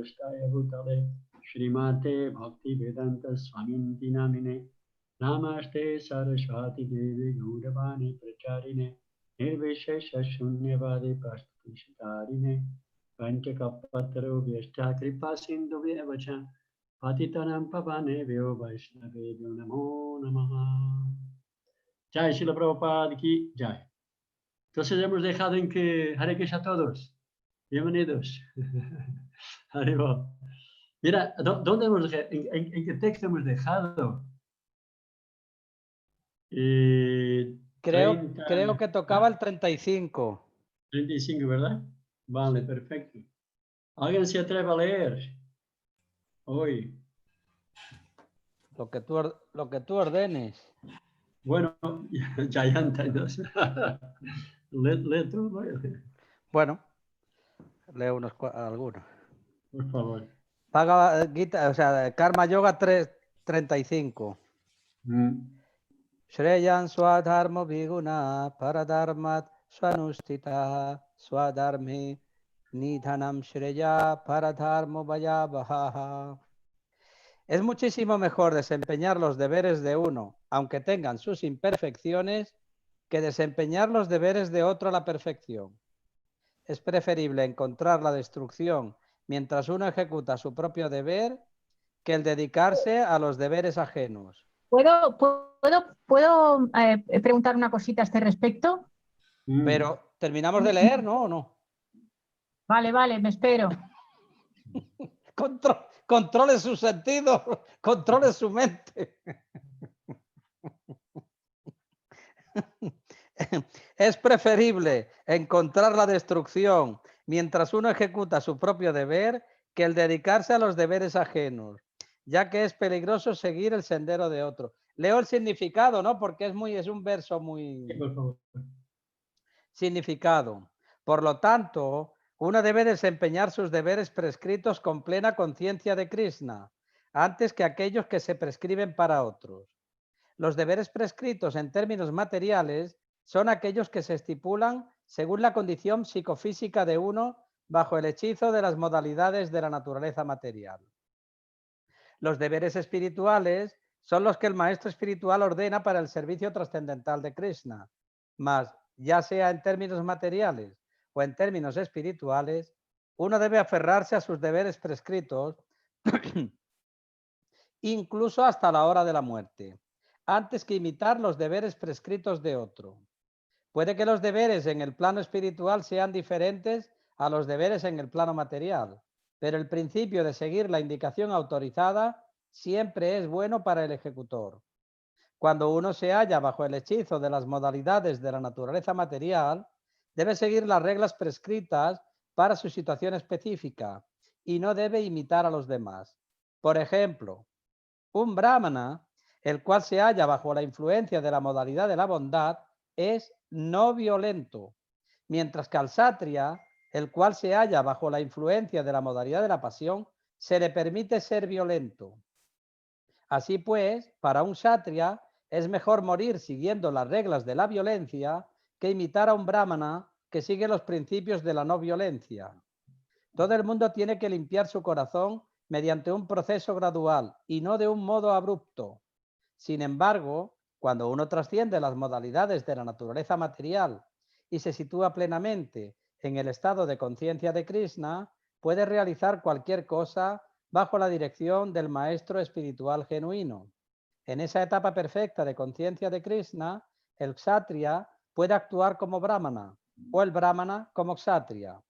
Prasthaya Bhutale Shrimate Bhakti Vedanta Swaminti Namine Namaste Saraswati Devi Gauravani Pracharine Nirvishesha Shunyavadi Prasthishitarine Panchakapataro Vyashta Kripa Sindhu Vyevacha Patitanam Pavane Vyo Vaishnavebhyo Namo Namaha. Jai Srila Prabhupada ki Jai. Entonces hemos dejado en que Hare Krishna a todos. Bienvenidos. Haribol. Mira, ¿dónde hemos dejado? ¿En qué texto hemos dejado? Creo que tocaba el 35. 35, ¿verdad? Vale, perfecto. ¿Alguien se atreve a leer hoy? Lo que tú ordenes. Bueno, Jayanta, entonces. Lee tú, Bueno, leo algunos. por favor. Bhagavad Gita, o sea, Karma Yoga 3:35. Shreyan swadharma viguna paradharmat swanustita swadharmi nidhanam shreya paradharma vayavahaha. Es muchísimo mejor desempeñar los deberes de uno, aunque tengan sus imperfecciones, que desempeñar los deberes de otro a la perfección. Es preferible encontrar la destrucción mientras uno ejecuta su propio deber que el dedicarse a los deberes ajenos. ¿Puedo preguntar una cosita a este respecto? Pero terminamos de leer, ¿no? ¿O no? Vale, me espero. Controle sus sentidos, controle su mente. Es preferible encontrar la destrucción mientras uno ejecuta su propio deber que el dedicarse a los deberes ajenos, ya que es peligroso seguir el sendero de otro. Leo el significado, ¿no? Porque es un verso muy... Sí, por favor. Significado. Por lo tanto, uno debe desempeñar sus deberes prescritos con plena conciencia de Krishna, antes que aquellos que se prescriben para otros. Los deberes prescritos en términos materiales son aquellos que se estipulan según la condición psicofísica de uno bajo el hechizo de las modalidades de la naturaleza material. Los deberes espirituales son los que el maestro espiritual ordena para el servicio trascendental de Krishna, mas ya sea en términos materiales o en términos espirituales, uno debe aferrarse a sus deberes prescritos incluso hasta la hora de la muerte, antes que imitar los deberes prescritos de otro. Puede que los deberes en el plano espiritual sean diferentes a los deberes en el plano material, pero el principio de seguir la indicación autorizada siempre es bueno para el ejecutor. Cuando uno se halla bajo el hechizo de las modalidades de la naturaleza material, debe seguir las reglas prescritas para su situación específica y no debe imitar a los demás. Por ejemplo, un brahmana, el cual se halla bajo la influencia de la modalidad de la bondad, es no violento, mientras que al kshatriya, el cual se halla bajo la influencia de la modalidad de la pasión, se le permite ser violento. Así pues, para un kshatriya es mejor morir siguiendo las reglas de la violencia que imitar a un brahmana que sigue los principios de la no violencia. Todo el mundo tiene que limpiar su corazón mediante un proceso gradual y no de un modo abrupto. Sin embargo, cuando uno trasciende las modalidades de la naturaleza material y se sitúa plenamente en el estado de conciencia de Krishna, puede realizar cualquier cosa bajo la dirección del maestro espiritual genuino. En esa etapa perfecta de conciencia de Krishna, el kshatriya puede actuar como brahmana o el brahmana como kshatriya.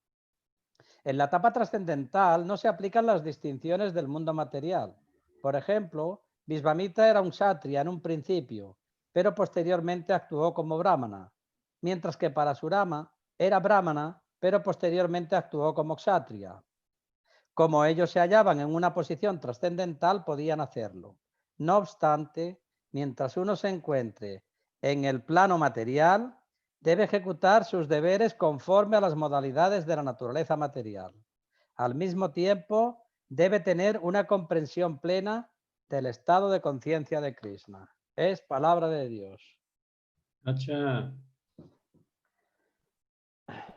En la etapa trascendental no se aplican las distinciones del mundo material. Por ejemplo, Visvamitra era un kshatriya en un principio, pero posteriormente actuó como brahmana, mientras que Parasurama era brahmana, pero posteriormente actuó como kshatriya. Como ellos se hallaban en una posición trascendental, podían hacerlo. No obstante, mientras uno se encuentre en el plano material, debe ejecutar sus deberes conforme a las modalidades de la naturaleza material. Al mismo tiempo, debe tener una comprensión plena del estado de conciencia de Krishna. Es palabra de Dios. Acha.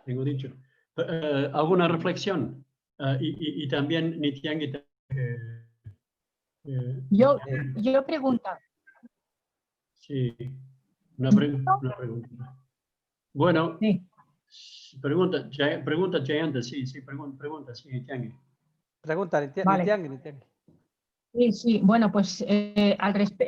Tengo dicho. ¿Alguna reflexión? Y también Nityangi. Yo pregunto. Sí, una pregunta. Bueno, Sí. pregunta Jayanta, sí, pregunta, sí, Nityangi. Pregunta, Vale. Nityangi. Sí, sí, bueno, pues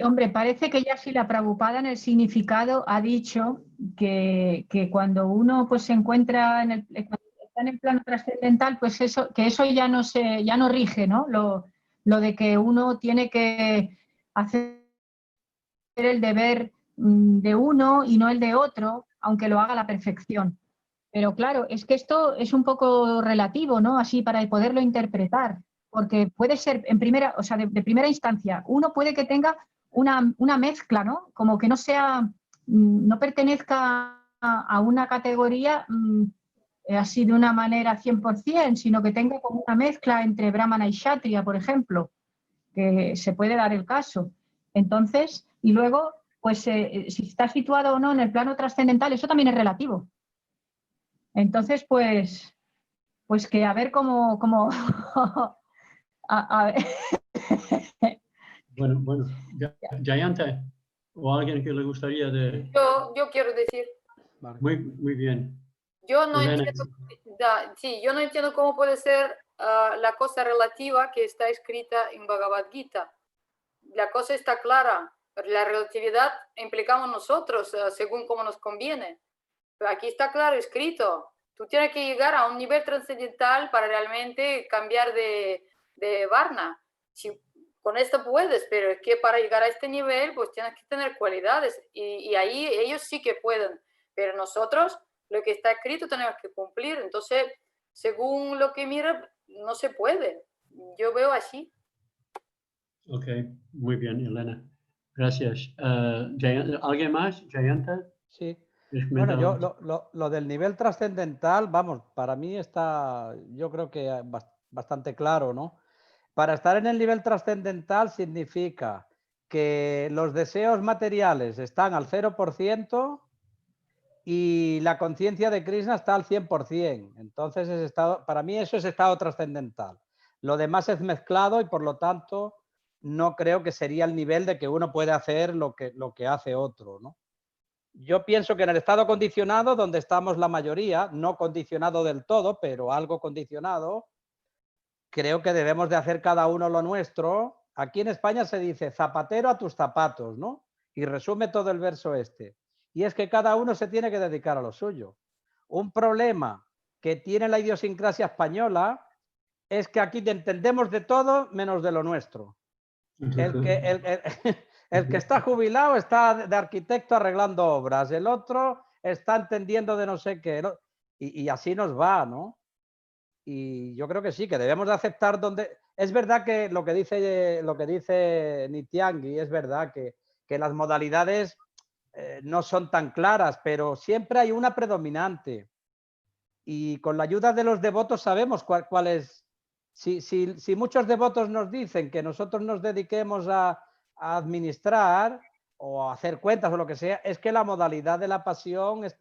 hombre, parece que ya sí la Prabhupada en el significado ha dicho que cuando uno pues se encuentra cuando está en el plano trascendental, pues eso, que eso ya no rige, ¿no? Lo de que uno tiene que hacer el deber de uno y no el de otro, aunque lo haga a la perfección. Pero claro, es que esto es un poco relativo, ¿no? Así para poderlo interpretar, porque puede ser en primera, o sea, de primera instancia, uno puede que tenga una mezcla, ¿no? Como que no sea, no pertenezca a una categoría así de una manera 100%, sino que tenga como una mezcla entre Brahmana y Kshatriya, por ejemplo, que se puede dar el caso. Entonces, y luego, pues si está situado o no en el plano trascendental, eso también es relativo. Entonces, pues que a ver cómo a ver. Bueno, Jayanta, o alguien que le gustaría de... Yo quiero decir, Vale. Muy bien. yo no Elena, entiendo, yo no entiendo cómo puede ser la cosa relativa que está escrita en Bhagavad Gita. La cosa está clara, la relatividad implicamos nosotros según como nos conviene. Pero aquí está claro escrito. Tú tienes que llegar a un nivel trascendental para realmente cambiar de varna. Si, con esto puedes, pero es que para llegar a este nivel, pues tienes que tener cualidades. Y ahí ellos sí que pueden. Pero nosotros, lo que está escrito, tenemos que cumplir. Entonces, según lo que mira, no se puede. Yo veo así. Ok, muy bien, Elena. Gracias. ¿Alguien más? Jayanta. Sí. ¿Quieres Bueno, comentar yo algo? lo del nivel trascendental, vamos, para mí está, yo creo que bastante claro, ¿no? Para estar en el nivel trascendental significa que los deseos materiales están al 0% y la conciencia de Krishna está al 100%. Entonces, para mí eso es estado trascendental. Lo demás es mezclado y por lo tanto no creo que sería el nivel de que uno puede hacer lo que hace otro, ¿no? Yo pienso que en el estado condicionado, donde estamos la mayoría, no condicionado del todo, pero algo condicionado, creo que debemos de hacer cada uno lo nuestro. Aquí en España se dice zapatero a tus zapatos, ¿no? Y resume todo el verso este. Y es que cada uno se tiene que dedicar a lo suyo. Un problema que tiene la idiosincrasia española es que aquí entendemos de todo menos de lo nuestro. El que está jubilado está de arquitecto arreglando obras, el otro está entendiendo de no sé qué, y así nos va, ¿no? Y yo creo que sí, que debemos de aceptar donde... Es verdad que lo que dice Nityangi, es verdad que las modalidades no son tan claras, pero siempre hay una predominante. Y con la ayuda de los devotos sabemos cuál es. Si muchos devotos nos dicen que nosotros nos dediquemos a administrar o a hacer cuentas o lo que sea, es que la modalidad de la pasión es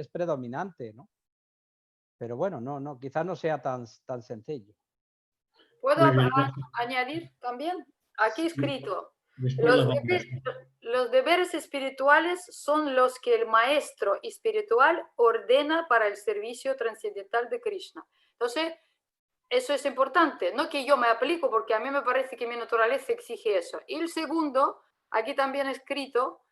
predominante, ¿no? Pero bueno, no, quizás no sea tan sencillo. ¿Puedo Muy bien. añadir también? Aquí escrito, Después la vamos. los deberes espirituales son los que el maestro espiritual ordena para el servicio trascendental de Krishna. Entonces, eso es importante, no que yo me aplico, porque a mí me parece que mi naturaleza exige eso. Y el segundo, aquí también escrito,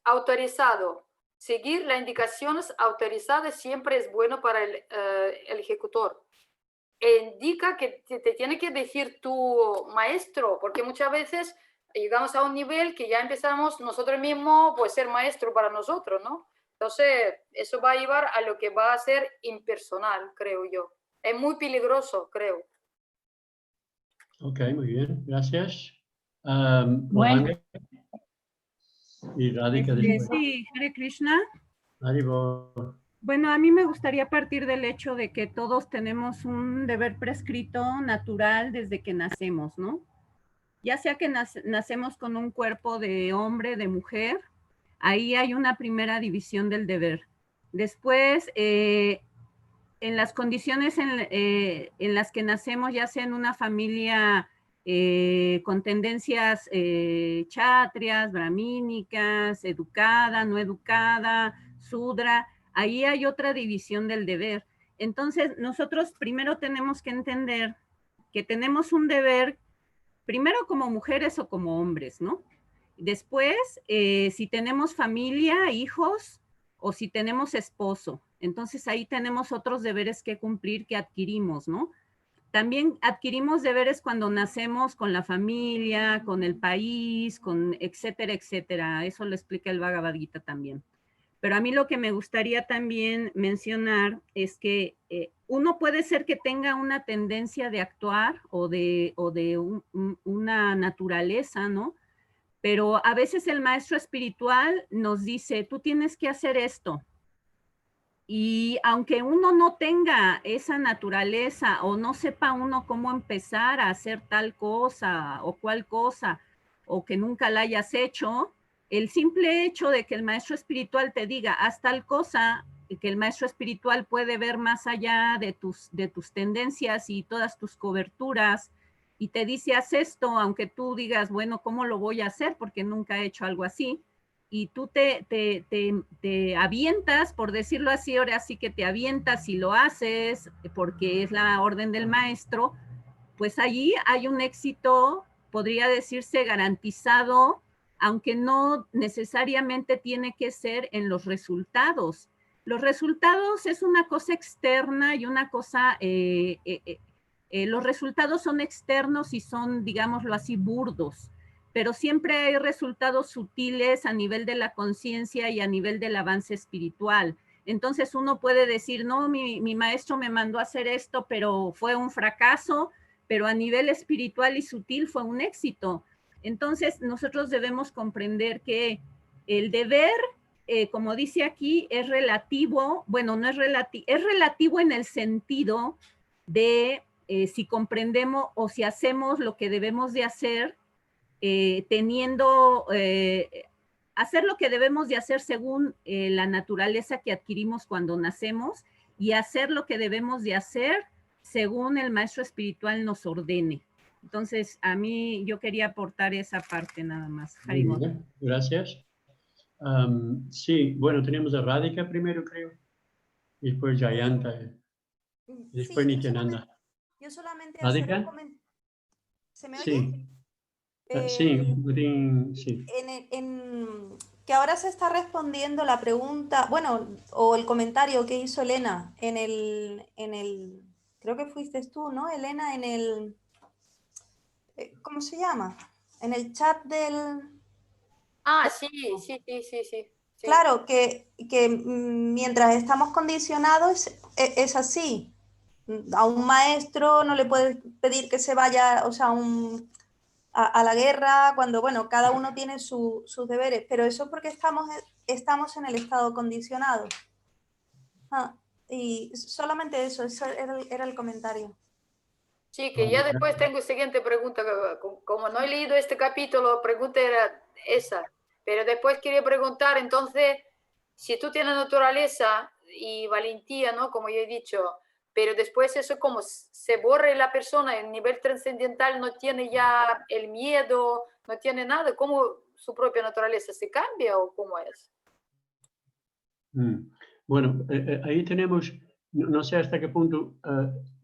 autorizado. Seguir las indicaciones autorizadas siempre es bueno para el ejecutor. Indica que te tiene que decir tu maestro, porque muchas veces llegamos a un nivel que ya empezamos nosotros mismos, pues ser maestro para nosotros, ¿no? Entonces, eso va a llevar a lo que va a ser impersonal, creo yo. Es muy peligroso, creo. Ok, muy bien, gracias. Bueno. Y Radhika después. Sí, Hare Krishna. Haribol. Bueno, a mí me gustaría partir del hecho de que todos tenemos un deber prescrito natural desde que nacemos, ¿no? Ya sea que nacemos con un cuerpo de hombre, de mujer, ahí hay una primera división del deber. Después, en las condiciones en las que nacemos, ya sea en una familia con tendencias chatrias, brahmínicas, educada, no educada, sudra, ahí hay otra división del deber. Entonces, nosotros primero tenemos que entender que tenemos un deber, primero como mujeres o como hombres, ¿no? Después, si tenemos familia, hijos, o si tenemos esposo. Entonces ahí tenemos otros deberes que cumplir que adquirimos, ¿no? También adquirimos deberes cuando nacemos con la familia, con el país, con etcétera, etcétera. Eso lo explica el Bhagavad Gita también. Pero a mí lo que me gustaría también mencionar es que uno puede ser que tenga una tendencia de actuar o de una naturaleza, ¿no? Pero a veces el maestro espiritual nos dice, tú tienes que hacer esto. Y aunque uno no tenga esa naturaleza o no sepa uno cómo empezar a hacer tal cosa o cual cosa, o que nunca la hayas hecho, el simple hecho de que el maestro espiritual te diga, haz tal cosa, que el maestro espiritual puede ver más allá de tus tendencias y todas tus coberturas, y te dice, haz esto, aunque tú digas, bueno, ¿cómo lo voy a hacer? Porque nunca he hecho algo así. Y tú te avientas, por decirlo así, ahora sí que te avientas y lo haces, porque es la orden del maestro, pues allí hay un éxito, podría decirse, garantizado, aunque no necesariamente tiene que ser en los resultados. Los resultados es una cosa externa y una cosa... los resultados son externos y son, digámoslo así, burdos, pero siempre hay resultados sutiles a nivel de la conciencia y a nivel del avance espiritual. Entonces uno puede decir, no, mi maestro me mandó a hacer esto, pero fue un fracaso, pero a nivel espiritual y sutil fue un éxito. Entonces nosotros debemos comprender que el deber, como dice aquí, es relativo, bueno, no es relativo, es relativo en el sentido de si comprendemos o si hacemos lo que debemos de hacer, hacer lo que debemos de hacer según la naturaleza que adquirimos cuando nacemos y hacer lo que debemos de hacer según el maestro espiritual nos ordene. Entonces, a mí yo quería aportar esa parte nada más. Muy bien, gracias. Sí, bueno, tenemos a Radhika primero, creo, y después Jayanta, y después Sí, Nityananda. yo solamente hacer un ¿Radhika? comentario. ¿Se me oye? Sí. Sí, sí. Que ahora se está respondiendo la pregunta, bueno, o el comentario que hizo Elena en el creo que fuiste tú, ¿no, Elena? En el, ¿cómo se llama? En el chat del... Ah, sí. Claro, que mientras estamos condicionados es así. A un maestro no le puedes pedir que se vaya, o sea, a la guerra, cuando, bueno, cada uno tiene sus deberes, pero eso es porque estamos en el estado condicionado. Y solamente eso era el comentario. Sí, que ya después tengo siguiente pregunta. Como no he leído este capítulo, la pregunta era esa. Pero después quería preguntar, entonces, si tú tienes naturaleza y valentía, ¿no? Como yo he dicho, pero después eso como se borra la persona en nivel trascendental, no tiene ya el miedo, no tiene nada, ¿cómo su propia naturaleza se cambia o cómo es? Bueno, ahí tenemos, no sé hasta qué punto,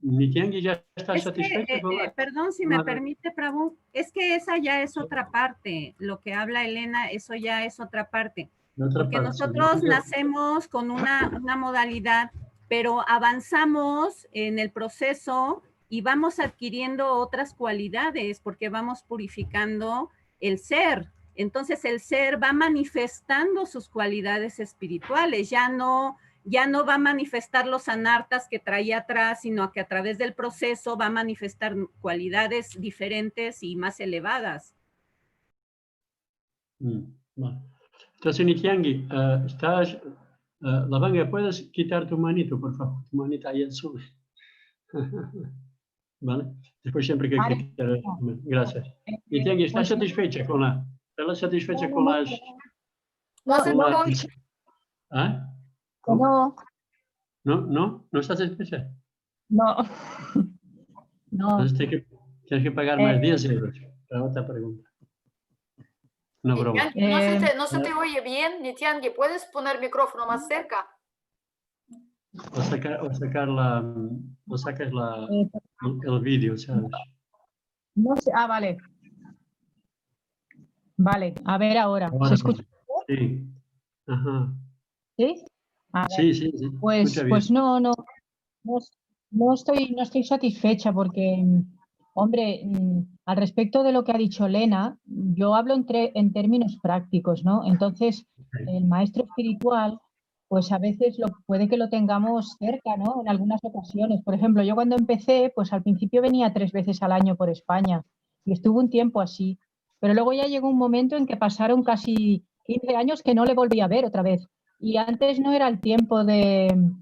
Nityangi ya está satisfecha con la... Perdón, si me permite, Prabhu, es que esa ya es otra parte, lo que habla Elena, eso ya es otra parte. Porque nosotros nacemos con una modalidad, pero avanzamos en el proceso y vamos adquiriendo otras cualidades porque vamos purificando el ser. Entonces el ser va manifestando sus cualidades espirituales, ya no va a manifestar los anartas que traía atrás, sino que a través del proceso va a manifestar cualidades diferentes y más elevadas. Entonces, Nityangi, estás... Lavanga, ¿puedes quitar tu manito, por favor? Tu manita ahí al sur. ¿Vale? Después siempre que quitar... Gracias. Nityangi, ¿estás satisfecha con la... ¿Estás satisfecha con las... No, ¿Ah? ¿Cómo? ¿No? ¿No estás inscrita? No, no. Entonces tienes que pagar más 10 euros para otra pregunta. No, broma. Nitian, no se te oye bien, Nitian, ¿puedes poner el micrófono más cerca? O sacas el vídeo, ¿sabes? No sé. Ah, vale. Vale, a ver ahora. Ahora ¿Se escucha? sí. Ajá. ¿Sí? A ver, Sí, sí, sí. Escucha bien. pues no estoy satisfecha porque, hombre, al respecto de lo que ha dicho Lena, yo hablo en términos prácticos, ¿no? Entonces, el maestro espiritual, pues a veces puede que lo tengamos cerca, ¿no? En algunas ocasiones. Por ejemplo, yo cuando empecé, pues al principio venía 3 veces al año por España y estuve un tiempo así. Pero luego ya llegó un momento en que pasaron casi 15 años que no le volví a ver otra vez. Y antes no era el tiempo del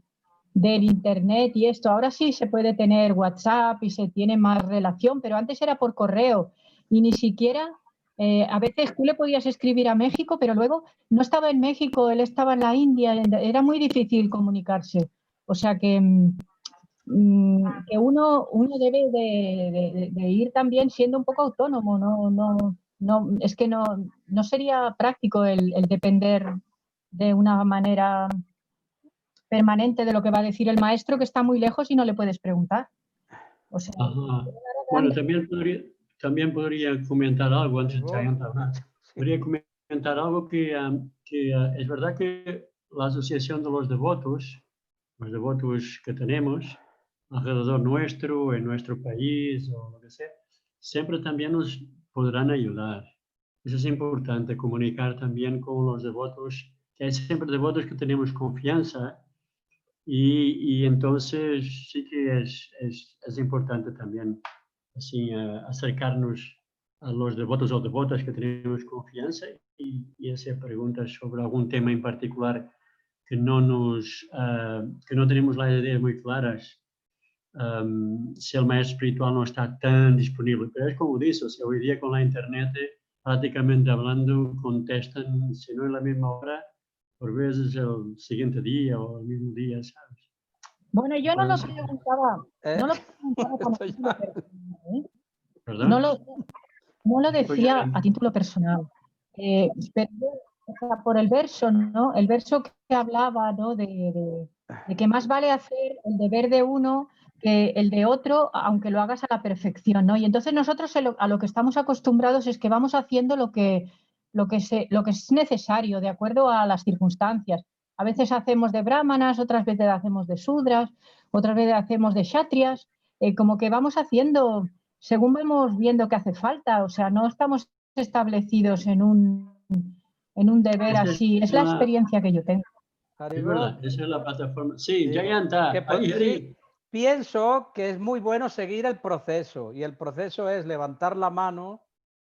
internet y esto. Ahora sí se puede tener WhatsApp y se tiene más relación, pero antes era por correo y ni siquiera, a veces tú le podías escribir a México, pero luego no estaba en México, él estaba en la India, era muy difícil comunicarse. O sea que uno debe de ir también siendo un poco autónomo, es que no sería práctico el depender de una manera permanente de lo que va a decir el maestro, que está muy lejos y no le puedes preguntar. O sea, Ajá. Bueno, también podría comentar algo antes de hablar. Podría comentar algo que es verdad que la asociación de los devotos que tenemos alrededor nuestro, en nuestro país o lo que sea, siempre también nos podrán ayudar. Eso es importante, comunicar también con los devotos, que hay siempre devotos que tenemos confianza y entonces sí que es importante también así, acercarnos a los devotos o devotas que tenemos confianza y hacer preguntas sobre algún tema en particular que que no tenemos las ideas muy claras. Si el maestro espiritual no está tan disponible. Pero es como dice, o sea, hoy día con la internet, prácticamente hablando, contestan, si no en la misma hora, por veces el siguiente día o el mismo día, ¿sabes? bueno, yo no lo Pues, preguntaba, no lo preguntaba como Estoy título personal, ¿eh? ¿verdad? No lo Pues ya, decía a título personal, pero o sea, por el verso, ¿no? El verso que hablaba, ¿no? De que más vale hacer el deber de uno que el de otro, aunque lo hagas a la perfección, ¿no? Y entonces nosotros a lo que estamos acostumbrados es que vamos haciendo lo que es necesario, de acuerdo a las circunstancias. A veces hacemos de brahmanas, otras veces hacemos de sudras, otras veces hacemos de kshatriyas, como que vamos haciendo según vamos viendo que hace falta, o sea, no estamos establecidos en un deber esa así, es la experiencia que yo tengo. es verdad, esa es la plataforma. Sí, ya está. Sí, pienso que es muy bueno seguir el proceso y el proceso es levantar la mano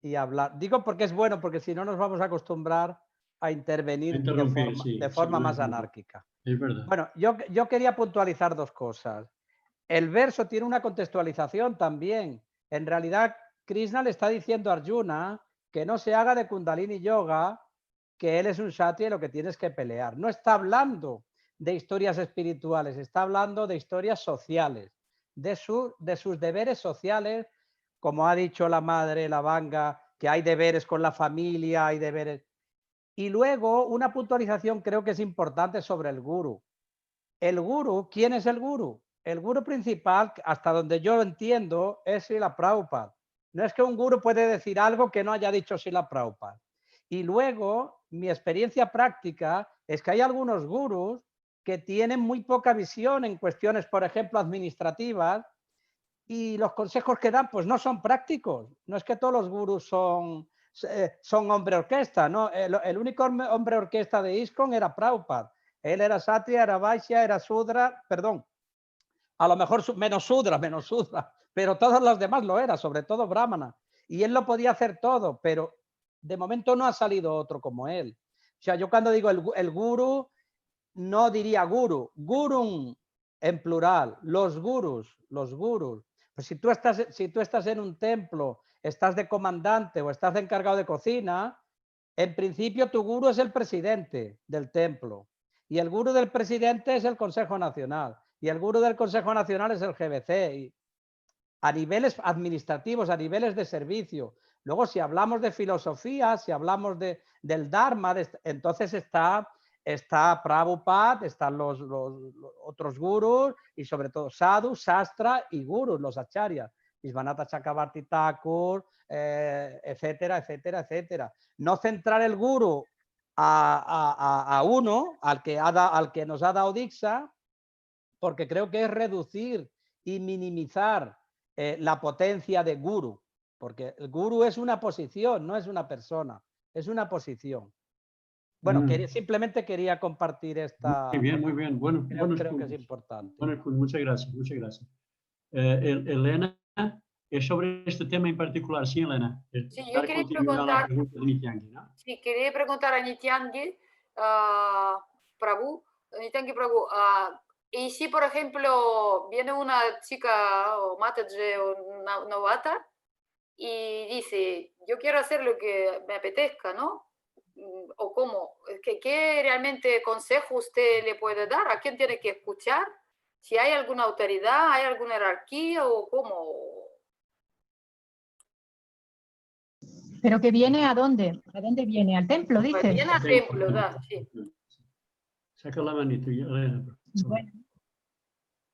y hablar. Digo porque es bueno, porque si no nos vamos a acostumbrar a intervenir de forma más anárquica. Es verdad. Bueno, yo quería puntualizar dos cosas. El verso tiene una contextualización también. En realidad, Krishna le está diciendo a Arjuna que no se haga de Kundalini Yoga, que él es un Kshatriya y lo que tienes que pelear. No está hablando de historias espirituales, está hablando de historias sociales, de sus deberes sociales, como ha dicho la madre, la Vanga, que hay deberes con la familia, hay deberes. Y luego una puntualización creo que es importante sobre el gurú. El gurú, ¿quién es el gurú? El gurú principal, hasta donde yo lo entiendo, es Srila Prabhupada. No es que un gurú puede decir algo que no haya dicho Srila Prabhupada. Y luego, mi experiencia práctica es que hay algunos gurús que tienen muy poca visión en cuestiones, por ejemplo, administrativas, y los consejos que dan pues no son prácticos. No es que todos los gurús son hombre orquesta, ¿no? El único hombre orquesta de ISKCON era Prabhupada. Él era Satya, era Vaishya, era Sudra, perdón, a lo mejor menos Sudra, pero todos los demás lo era, sobre todo Brahmana. Y él lo podía hacer todo, pero de momento no ha salido otro como él. O sea, yo cuando digo el guru, no diría guru, gurun en plural, los gurus. Pues si tú estás en un templo, estás de comandante o estás de encargado de cocina, en principio tu guru es el presidente del templo. Y el gurú del presidente es el Consejo Nacional. Y el gurú del Consejo Nacional es el GBC. Y a niveles administrativos, a niveles de servicio. Luego, si hablamos de filosofía, si hablamos del Dharma, entonces está Prabhupada, están los otros gurús y sobre todo sadhu, sastra y gurús, los acharyas. Visvanatha Chakrabarti Thakur, etcétera, etcétera, etcétera. No centrar el gurú a uno, al que nos ha dado Diksha, porque creo que es reducir y minimizar la potencia de gurú, porque el gurú es una posición, no es una persona, es una posición. Bueno, simplemente quería compartir esta... Muy bien, muy bien. Bueno, creo que es importante. Bueno, muchas gracias, muchas gracias. Elena, es sobre este tema en particular, sí, Elena. Sí, yo quería preguntar, ¿no? sí, quería preguntar a Nityangi Prabhu, y si, por ejemplo, viene una chica o Mataji o novata y dice, yo quiero hacer lo que me apetezca, ¿no? ¿O cómo? ¿Qué realmente consejo usted le puede dar? ¿A quién tiene que escuchar? ¿Si hay alguna autoridad, hay alguna jerarquía o cómo? ¿Pero que viene a dónde? ¿A dónde viene? ¿Al templo, dices? Pues viene al templo, da, sí. Saca la manita, Elena. Bueno.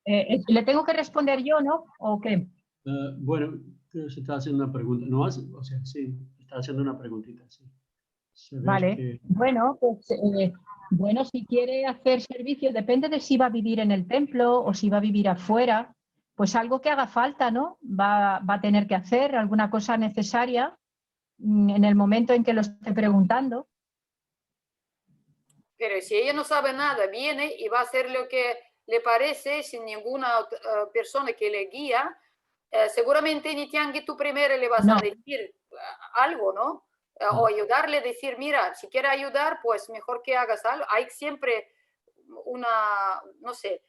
¿Le tengo que responder yo, no? ¿O qué? Bueno, se está haciendo una pregunta. No, o sea, sí, está haciendo una preguntita, sí. Vale. Bueno, pues bueno, si quiere hacer servicio, depende de si va a vivir en el templo o si va a vivir afuera, pues algo que haga falta, ¿no? Va a tener que hacer alguna cosa necesaria en el momento en que lo esté preguntando. Pero si ella no sabe nada, viene y va a hacer lo que le parece sin ninguna persona que le guía, seguramente Nityangi tú primero le vas a decir algo, ¿no? O ayudarle a decir, mira, si quiere ayudar, pues mejor que hagas algo. Hay siempre una, no sé.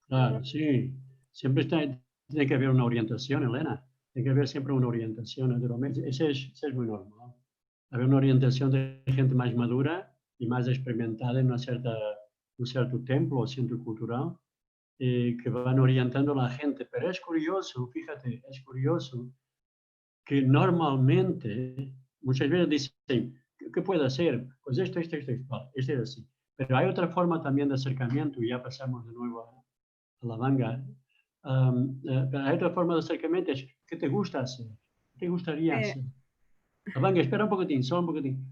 Claro, sí. Siempre tiene que haber una orientación, Elena. Tiene que haber siempre una orientación, naturalmente. Eso es muy normal. Haber una orientación de gente más madura y más experimentada en un cierto templo o centro cultural, que van orientando a la gente. Pero es curioso, fíjate, es curioso que normalmente, muchas veces dicen, ¿qué puedo hacer? Pues esto, vale, es así. Pero hay otra forma también de acercamiento, y ya pasamos de nuevo a la Vanga. Hay otra forma de acercamiento, es ¿qué te gusta hacer? ¿Qué te gustaría hacer? La Vanga, espera un poquitín, solo un poquitín.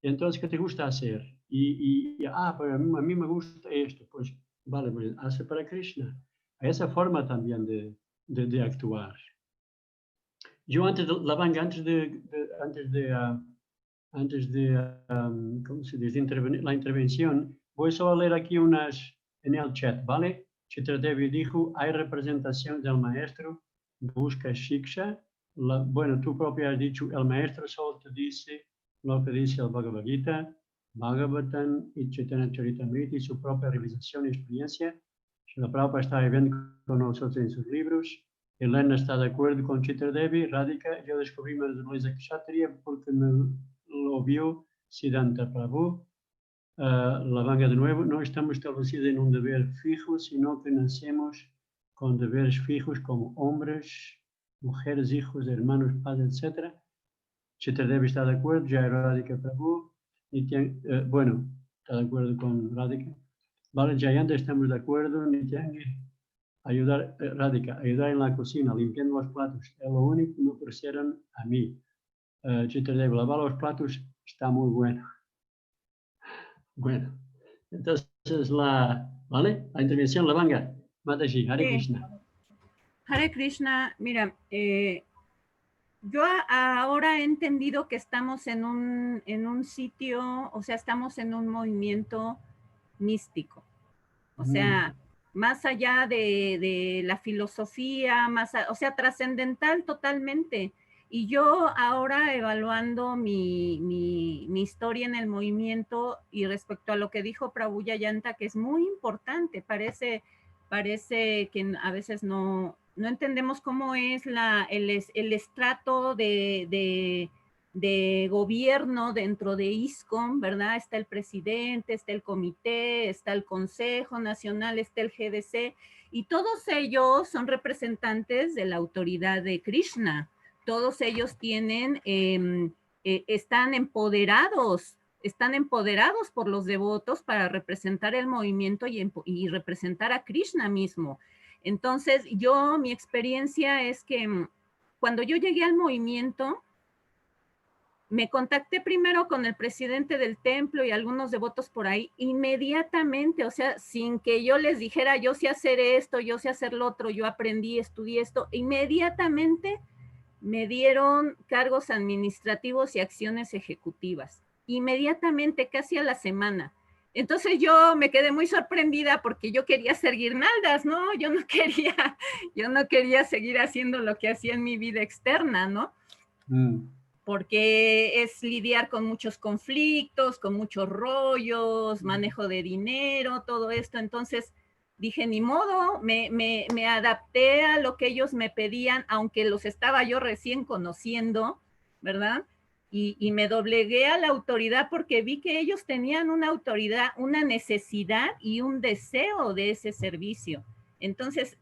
Entonces, ¿qué te gusta hacer? Pues a mí me gusta esto. Pues, vale, pues hace para Krishna. Hay esa forma también de actuar. Yo antes de la Vanga, ¿cómo se dice? La intervención, voy solo a leer aquí unas en el chat, ¿vale? Chitradevi dijo, hay representación del maestro, busca shiksha. Bueno, tú propio has dicho, el maestro solo te dice lo que dice el Bhagavad Gita, Bhagavatam y Chaitanya Charitamrita y su propia realización y experiencia. Srila Prabhupada está viviendo con nosotros en sus libros. Elena está de acuerdo con Chitradevi, Radhika. Yo descubrí mi naturaleza kshatriya porque lo vio Siddhanta Prabhu. La Vanga de nuevo, no estamos establecidos en un deber fijo, sino que nacemos con deberes fijos como hombres, mujeres, hijos, hermanos, padres, etc. Chitradevi está de acuerdo, ya Radhika Prabhu. Bueno, está de acuerdo con Radhika. Vale, Jayanta, estamos de acuerdo. Nityangi, ayudar, Radhika, ayudar en la cocina, limpiando los platos. Es lo único que me ofrecieron a mí. Chitradevi, lavar los platos está muy bueno. Bueno, entonces ¿vale? La intervención, la Vanga. Mataji, Hare Krishna. Hare Krishna, mira, yo ahora he entendido que estamos en un sitio, o sea, estamos en un movimiento místico. O sea, más allá de la filosofía, o sea, trascendental totalmente. Y yo ahora evaluando mi historia en el movimiento y respecto a lo que dijo Prabhu Yayanta, que es muy importante, parece que a veces no entendemos cómo es el estrato de gobierno dentro de ISKCON, ¿verdad? Está el presidente, está el comité, está el Consejo Nacional, está el GDC, y todos ellos son representantes de la autoridad de Krishna. Todos ellos tienen, están empoderados por los devotos para representar el movimiento y representar a Krishna mismo. Entonces, mi experiencia es que cuando yo llegué al movimiento, me contacté primero con el presidente del templo y algunos devotos por ahí, inmediatamente, o sea, sin que yo les dijera, yo sé hacer esto, yo sé hacer lo otro, yo aprendí, estudié esto, inmediatamente me dieron cargos administrativos y acciones ejecutivas, inmediatamente, casi a la semana. Entonces yo me quedé muy sorprendida porque yo quería ser guirnaldas, ¿no? Yo no quería seguir haciendo lo que hacía en mi vida externa, ¿no? Porque es lidiar con muchos conflictos, con muchos rollos, manejo de dinero, todo esto. Entonces dije, ni modo, me adapté a lo que ellos me pedían, aunque los estaba yo recién conociendo, ¿verdad? Y me doblegué a la autoridad porque vi que ellos tenían una autoridad, una necesidad y un deseo de ese servicio. Entonces,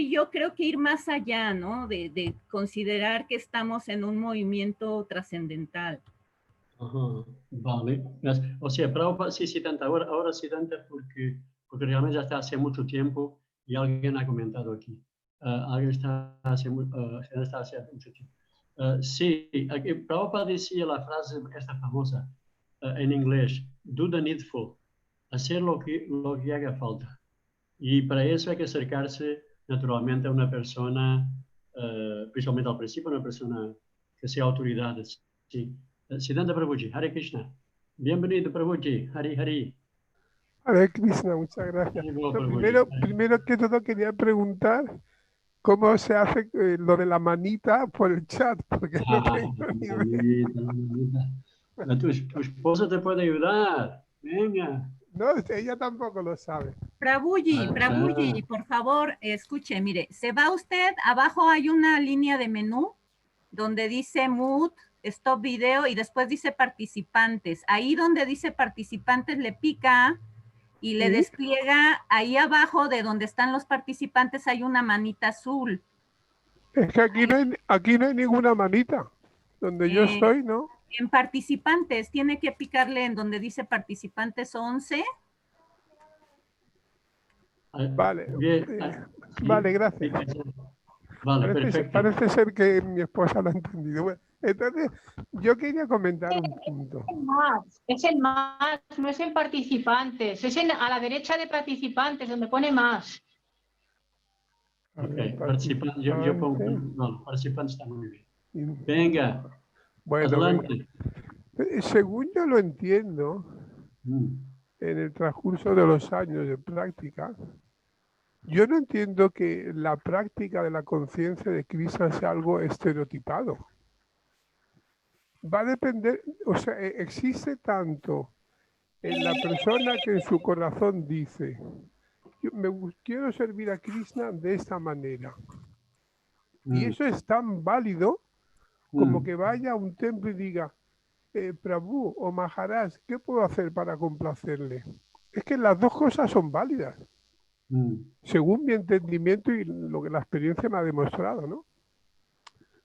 yo creo que ir más allá, ¿no? De considerar que estamos en un movimiento trascendental. Ajá, vale. O sea, Prabhupada sí cita ahora cita porque realmente ya está hace mucho tiempo y alguien ha comentado aquí. Alguien está hace mucho tiempo. Sí, aquí Prabhupada decía la frase esta famosa en inglés, do the needful, hacer lo que haga falta. Y para eso hay que acercarse naturalmente a una persona, principalmente al principio, una persona que sea autoridad. Sí. Siddhanta Prabhuji, Hare Krishna. Bienvenido Prabhuji, Hare Hare. Hare Krishna, muchas gracias. Primero que todo quería preguntar cómo se hace lo de la manita por el chat, porque no tengo ni idea. Tu esposa te puede ayudar. Venga. No, ella tampoco lo sabe. Prabhuji, por favor, escuche, mire, se va usted, abajo hay una línea de menú donde dice mute, stop video y después dice participantes. Ahí donde dice participantes le pica y le despliega ahí abajo de donde están los participantes hay una manita azul. Es que aquí no hay ninguna manita. Donde yo estoy, ¿no? En participantes, tiene que picarle en donde dice participantes 11. Vale, Sí. Vale, gracias. Vale, perfecto. Parece ser que mi esposa lo ha entendido. Bueno, entonces, yo quería comentar un punto. Es el más, no es en participantes, es a la derecha de participantes, donde pone más. Ok, participantes, yo pongo, no, participantes está muy bien. Venga, bueno, adelante. Según yo lo entiendo, en el transcurso de los años de práctica, yo no entiendo que la práctica de la conciencia de Krishna sea algo estereotipado. Va a depender, o sea, existe tanto en la persona que en su corazón dice, quiero servir a Krishna de esta manera. Y eso es tan válido como que vaya a un templo y diga, Prabhu o Maharaj, ¿qué puedo hacer para complacerle? Es que las dos cosas son válidas, según mi entendimiento y lo que la experiencia me ha demostrado, ¿no?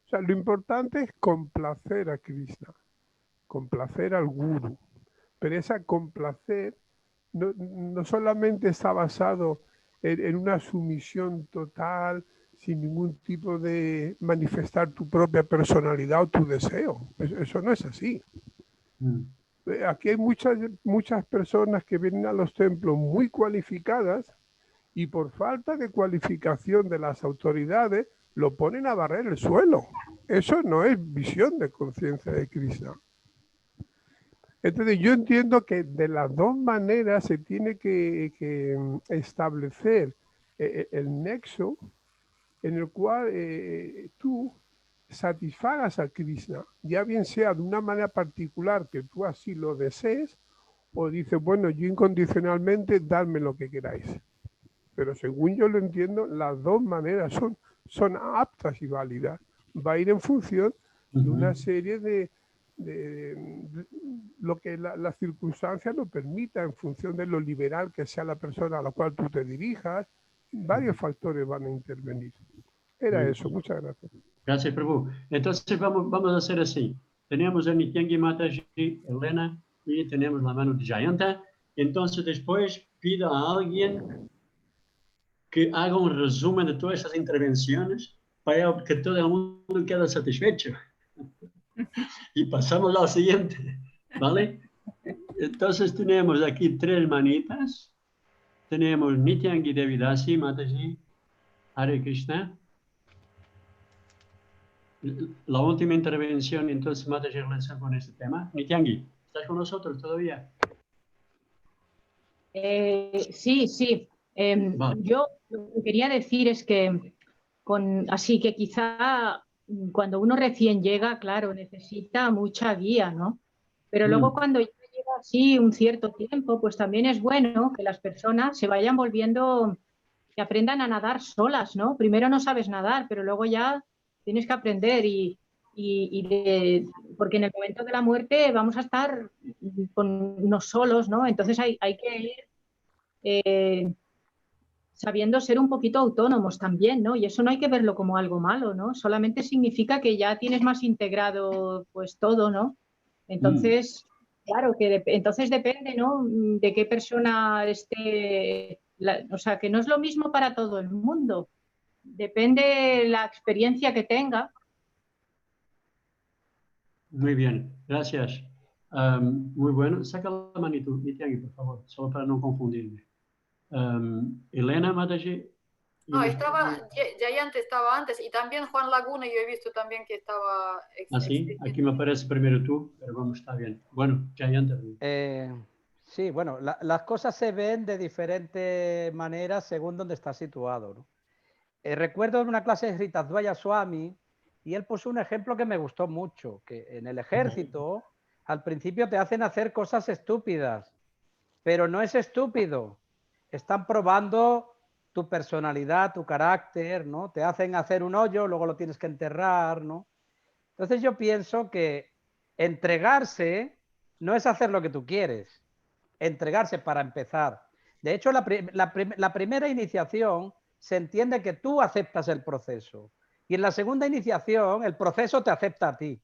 O sea, lo importante es complacer a Krishna, complacer al Guru, pero esa complacer no solamente está basado en una sumisión total, sin ningún tipo de manifestar tu propia personalidad o tu deseo. Eso no es así. Aquí hay muchas personas que vienen a los templos muy cualificadas y por falta de cualificación de las autoridades lo ponen a barrer el suelo. Eso no es visión de conciencia de Krishna. Entonces yo entiendo que de las dos maneras se tiene que establecer el nexo en el cual tú satisfagas a Krishna, ya bien sea de una manera particular que tú así lo desees, o dices, bueno, yo incondicionalmente dadme lo que queráis. Pero según yo lo entiendo, las dos maneras son aptas y válidas. Va a ir en función de una serie de lo que la circunstancia lo permita en función de lo liberal que sea la persona a la cual tú te dirijas. Varios factores van a intervenir. Era eso, muchas gracias. Gracias, Prabhu. Entonces vamos a hacer así. Tenemos a Nityangi Mataji, Elena, y tenemos la mano de Jayanta. Entonces después pido a alguien que haga un resumen de todas estas intervenciones para que todo el mundo quede satisfecho. Y pasamos al siguiente, ¿vale? Entonces tenemos aquí 3 manitas. Tenemos Nityangi Devidasi, Mataji, Hare Krishna. La última intervención, entonces, Mataji, en relación con este tema. Nityangi, ¿estás con nosotros todavía? Sí, sí. Vale. Yo lo que quería decir es que, así que quizá cuando uno recién llega, claro, necesita mucha guía, ¿no? Pero luego cuando ya lleva así un cierto tiempo, pues también es bueno que las personas se vayan volviendo, que aprendan a nadar solas, ¿no? Primero no sabes nadar, pero luego ya tienes que aprender porque en el momento de la muerte vamos a estar con unos solos, ¿no? Entonces hay que ir sabiendo ser un poquito autónomos también, ¿no? Y eso no hay que verlo como algo malo, ¿no? Solamente significa que ya tienes más integrado pues todo, ¿no? Entonces, claro, que entonces depende, ¿no? De qué persona esté, o sea, que no es lo mismo para todo el mundo. Depende la experiencia que tenga. Muy bien, gracias. Muy bueno. Saca la manito, Nityangi, por favor, solo para no confundirme. Elena Mataji. No, Jayant estaba antes y también Juan Laguna, yo he visto también que estaba... Sí, aquí me aparece primero tú, pero vamos, está bien. Bueno, Jayant. Sí, bueno, las cosas se ven de diferentes maneras según donde está situado, ¿no? Recuerdo en una clase de Sritadvaya Swami y él puso un ejemplo que me gustó mucho, que en el ejército al principio te hacen hacer cosas estúpidas, pero no es estúpido. Están probando tu personalidad, tu carácter, ¿no? Te hacen hacer un hoyo, luego lo tienes que enterrar, ¿no? Entonces yo pienso que entregarse no es hacer lo que tú quieres, entregarse para empezar. De hecho, la primera iniciación se entiende que tú aceptas el proceso y en la segunda iniciación el proceso te acepta a ti.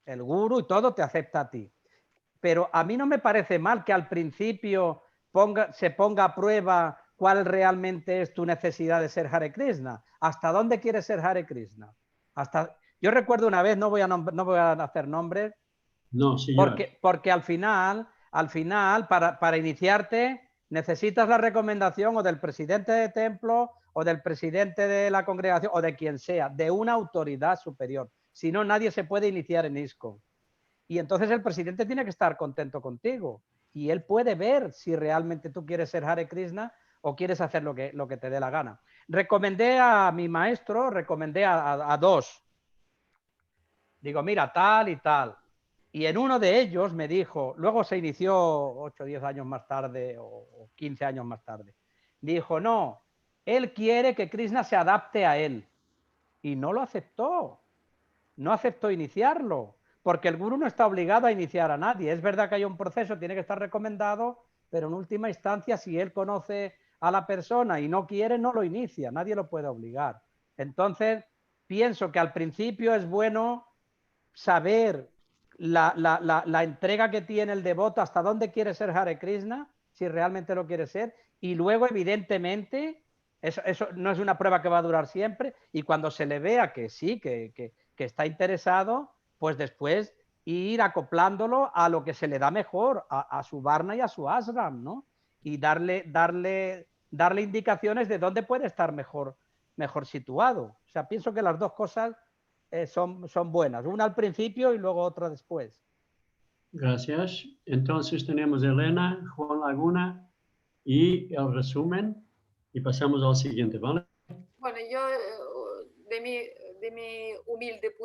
El gurú y todo te acepta a ti. Pero a mí no me parece mal que al principio se ponga a prueba cuál realmente es tu necesidad de ser Hare Krishna. ¿Hasta dónde quieres ser Hare Krishna? Yo recuerdo una vez, no voy a hacer nombres, no, señor. Porque al final para iniciarte necesitas la recomendación o del presidente de templo o del presidente de la congregación o de quien sea, de una autoridad superior. Si no, nadie se puede iniciar en ISKCON. Y entonces el presidente tiene que estar contento contigo y él puede ver si realmente tú quieres ser Hare Krishna o quieres hacer lo que te dé la gana. Recomendé a mi maestro, a 2. Digo, mira, tal y tal. Y en uno de ellos me dijo, luego se inició 8 o 10 años más tarde o 15 años más tarde. Dijo, no, él quiere que Krishna se adapte a él. Y no lo aceptó. No aceptó iniciarlo. Porque el gurú no está obligado a iniciar a nadie. Es verdad que hay un proceso, tiene que estar recomendado, pero en última instancia, si él conoce a la persona y no quiere, no lo inicia. Nadie lo puede obligar. Entonces, pienso que al principio es bueno saber la entrega que tiene el devoto, hasta dónde quiere ser Hare Krishna, si realmente lo quiere ser, y luego evidentemente eso no es una prueba que va a durar siempre, y cuando se le vea que sí, que está interesado, pues después ir acoplándolo a lo que se le da mejor, a su varna y a su ashram, ¿no? Y darle indicaciones de dónde puede estar mejor situado. O sea, pienso que las dos cosas son buenas, una al principio y luego otra después. Gracias. Entonces tenemos a Elena, Juan Laguna y el resumen y pasamos al siguiente, ¿vale? Bueno, yo de mi humilde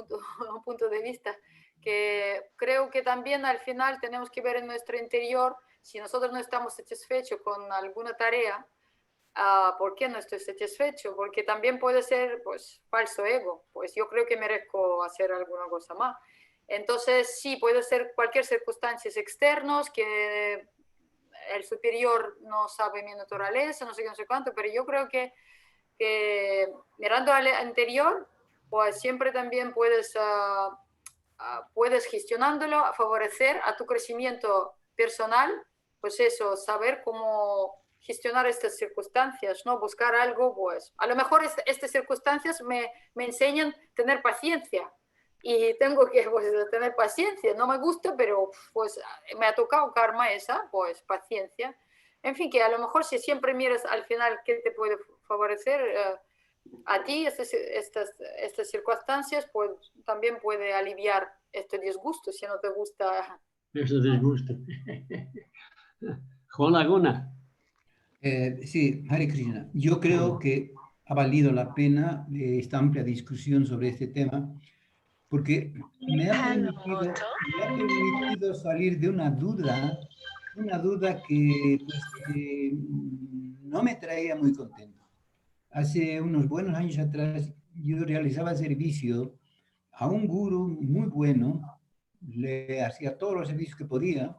punto de vista, que creo que también al final tenemos que ver en nuestro interior, si nosotros no estamos satisfechos con alguna tarea, ¿por qué no estoy satisfecho? Porque también puede ser pues falso ego, pues yo creo que merezco hacer alguna cosa más. Entonces sí, puede ser cualquier circunstancias externas, que el superior no sabe mi naturaleza, no sé qué, no sé cuánto, pero yo creo que mirando al anterior, pues siempre también puedes, puedes gestionándolo, favorecer a tu crecimiento personal, pues eso, saber cómo gestionar estas circunstancias, ¿no? Buscar algo, pues, a lo mejor estas circunstancias me enseñan a tener paciencia, y tengo que pues, tener paciencia, no me gusta, pero pues me ha tocado karma esa, pues paciencia. En fin, que a lo mejor si siempre miras al final qué te puede favorecer a ti, estas circunstancias, pues también puede aliviar este disgusto si no te gusta. Ese disgusto. Juan Laguna. Sí, Hare Krishna. Yo creo que ha valido la pena esta amplia discusión sobre este tema, porque me ha permitido salir de una duda que, pues, que no me traía muy contento. Hace unos buenos años atrás yo realizaba servicio a un gurú muy bueno, le hacía todos los servicios que podía,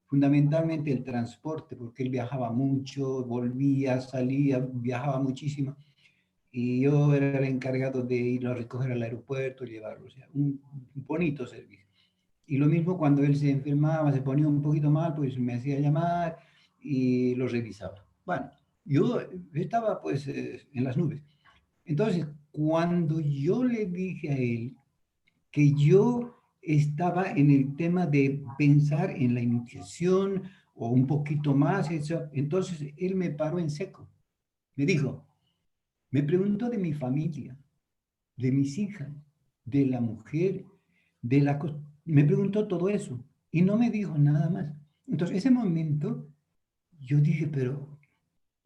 fundamentalmente el transporte, porque él viajaba mucho, volvía, salía, viajaba muchísimo, y yo era el encargado de irlo a recoger al aeropuerto, llevarlo, o sea, un bonito servicio. Y lo mismo cuando él se enfermaba, se ponía un poquito mal, pues me hacía llamar y lo revisaba. Bueno, yo estaba pues en las nubes. Entonces, cuando yo le dije a él que yo estaba en el tema de pensar en la iniciación o un poquito más, eso, entonces él me paró en seco. Me dijo, me preguntó de mi familia, de mis hijas, de la mujer, me preguntó todo eso y no me dijo nada más. Entonces, ese momento, yo dije, pero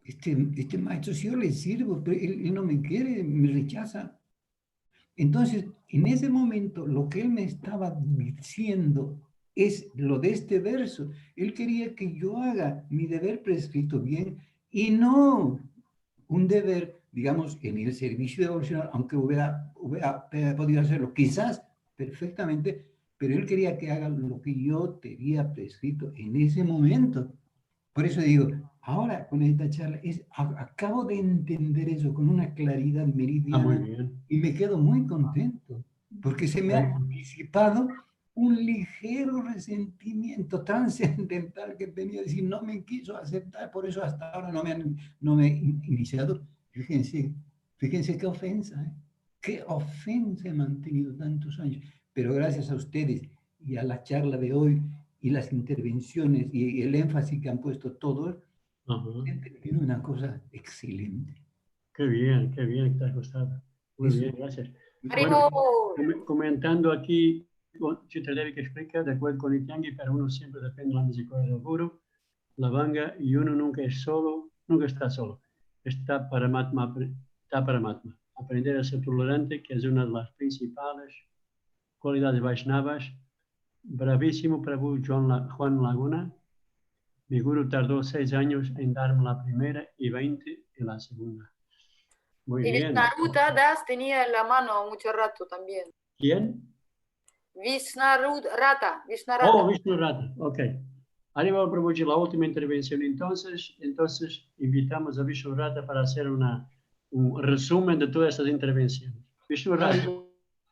este maestro, si yo le sirvo, pero él no me quiere, me rechaza. Entonces, en ese momento, lo que él me estaba diciendo es lo de este verso. Él quería que yo haga mi deber prescrito bien y no un deber, digamos, en el servicio devocional, aunque hubiera podido hacerlo quizás perfectamente, pero él quería que haga lo que yo te había prescrito en ese momento. Por eso digo, ahora con esta charla, acabo de entender eso con una claridad meridiana muy bien. y me quedo muy contento, porque se me ha disipado un ligero resentimiento trascendental que tenía, decir, no me quiso aceptar, por eso hasta ahora no me he iniciado. Fíjense qué ofensa, qué ofensa he mantenido tantos años, pero gracias a ustedes y a la charla de hoy y las intervenciones y el énfasis que han puesto todos, he entendido una cosa excelente. Qué bien que te ha gustado. Muy Eso. bien, gracias. Bueno, comentando aquí, Chitradevi que explica, de acuerdo con Itangi, pero uno siempre depende de la misericordia del Guru, la Vanga, y uno nunca está solo. Está Paramatma. Aprender a ser tolerante, que es una de las principales cualidades Vaishnavas. Bravísimo Prabhu Juan Laguna. Mi guru tardó 6 años en darme la primera y 20 en la segunda. Muy bien. Visnaruta Das tenía en la mano mucho rato también. ¿Quién? Visnarata. Oh, Visnurata. Ok. Arriba Prabhuji, la última intervención. Entonces invitamos a Visnurata para hacer un resumen de todas estas intervenciones. Visnurata.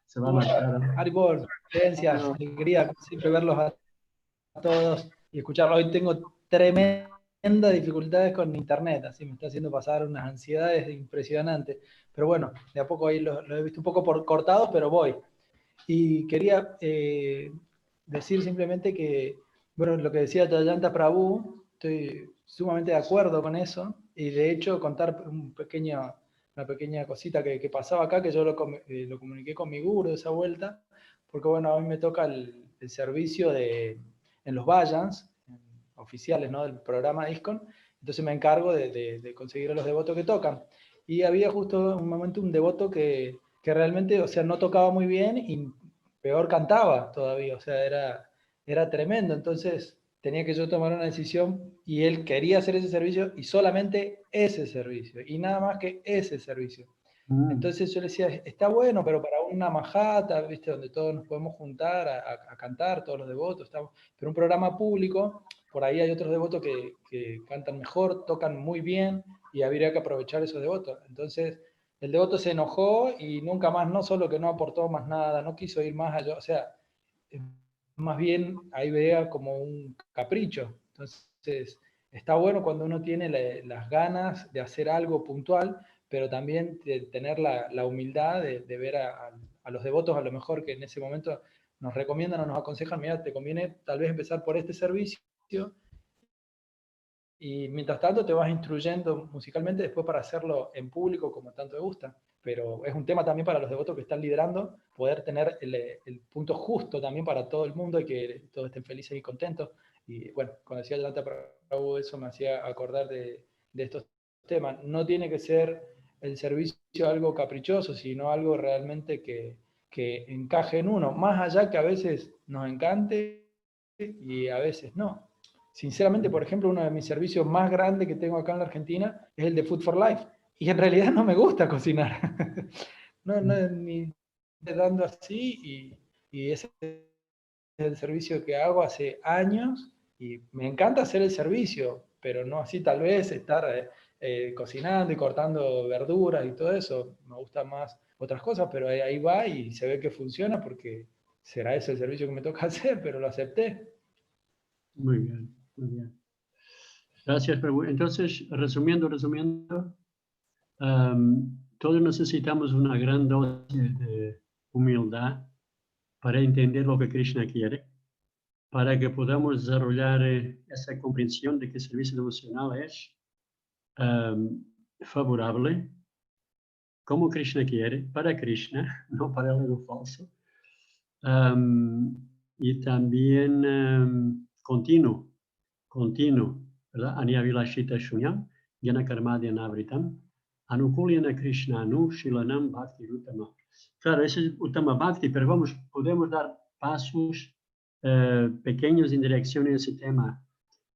Se va a marchar. Haribol, gracias, alegría, como siempre, verlos a todos y escucharlos. Hoy tengo tremendas dificultades con internet, así me está haciendo pasar unas ansiedades impresionantes. Pero bueno, de a poco ahí lo he visto un poco cortados, pero voy. Y quería decir simplemente que, bueno, lo que decía Jayanta Prabhu, estoy sumamente de acuerdo con eso, y de hecho contar una pequeña cosita que pasaba acá, que yo lo comuniqué con mi guru de esa vuelta, porque bueno, a mí me toca el servicio en los Vajans, oficiales, ¿no?, del programa ISKCON, entonces me encargo de conseguir a los devotos que tocan. Y había justo un momento un devoto que realmente, o sea, no tocaba muy bien y peor cantaba todavía, o sea, era tremendo. Entonces tenía que yo tomar una decisión y él quería hacer ese servicio y solamente ese servicio y nada más que ese servicio. Entonces yo le decía, está bueno, pero para una majata, ¿viste? Donde todos nos podemos juntar a cantar, todos los devotos, pero un programa público, por ahí hay otros devotos que cantan mejor, tocan muy bien y habría que aprovechar esos devotos. Entonces el devoto se enojó y nunca más, no solo que no aportó más nada, no quiso ir más allá, o sea, más bien ahí veía como un capricho. Entonces está bueno cuando uno tiene las ganas de hacer algo puntual, pero también de tener la humildad de ver a los devotos a lo mejor que en ese momento nos recomiendan o nos aconsejan, mira, te conviene tal vez empezar por este servicio y mientras tanto te vas instruyendo musicalmente después para hacerlo en público como tanto te gusta. Pero es un tema también para los devotos que están liderando, poder tener el punto justo también para todo el mundo y que todos estén felices y contentos. Y bueno, cuando decía Yalanta Prabhu, eso me hacía acordar de estos temas. No tiene que ser el servicio algo caprichoso, sino algo realmente que encaje en uno, más allá que a veces nos encante y a veces no. Sinceramente, por ejemplo, uno de mis servicios más grandes que tengo acá en la Argentina es el de Food for Life. Y en realidad no me gusta cocinar. no ni dando así y ese es el servicio que hago hace años y me encanta hacer el servicio, pero no así tal vez estar cocinando y cortando verduras y todo eso. Me gustan más otras cosas, pero ahí va y se ve que funciona porque será ese el servicio que me toca hacer, pero lo acepté. Muy bien, muy bien. Gracias, Prabhu. Entonces, resumiendo, todos necesitamos una gran dosis de humildad para entender lo que Krishna quiere, para que podamos desarrollar esa comprensión de que el servicio devocional es favorable, como Krishna quiere, para Krishna, no para el ego falso, y también continuo, ¿verdad? Aniyavilashita shunyam, yana karmadhyana avritam, anukulyana krishnanu shilanam bhakti utama. Claro, ese es Uttama Bhakti, pero podemos dar pasos pequeños en dirección a ese tema.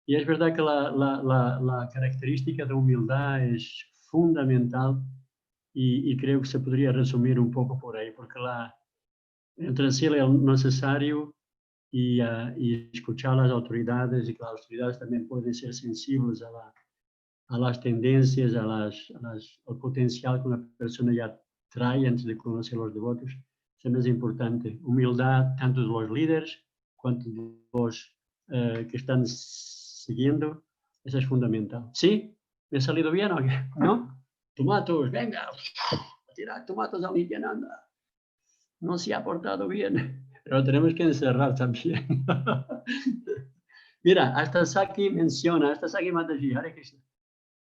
Y es verdad que la característica de humildad es fundamental y creo que se podría resumir un poco por ahí, porque entre ser el necesario y escuchar a las autoridades, y que las autoridades también pueden ser sensibles a las tendencias, al potencial que una persona ya trae antes de conocer los devotos. Eso es importante. Humildad tanto de los líderes cuanto de los que están siguiendo. Eso es fundamental. ¿Sí? ¿Me ha salido bien o qué? ¿No? Tomatos, venga, tirar tomatos a Nityananda. No se ha portado bien, pero tenemos que encerrar también. Mira, hasta Saki menciona, hasta Saki Mataji, Hare Krishna.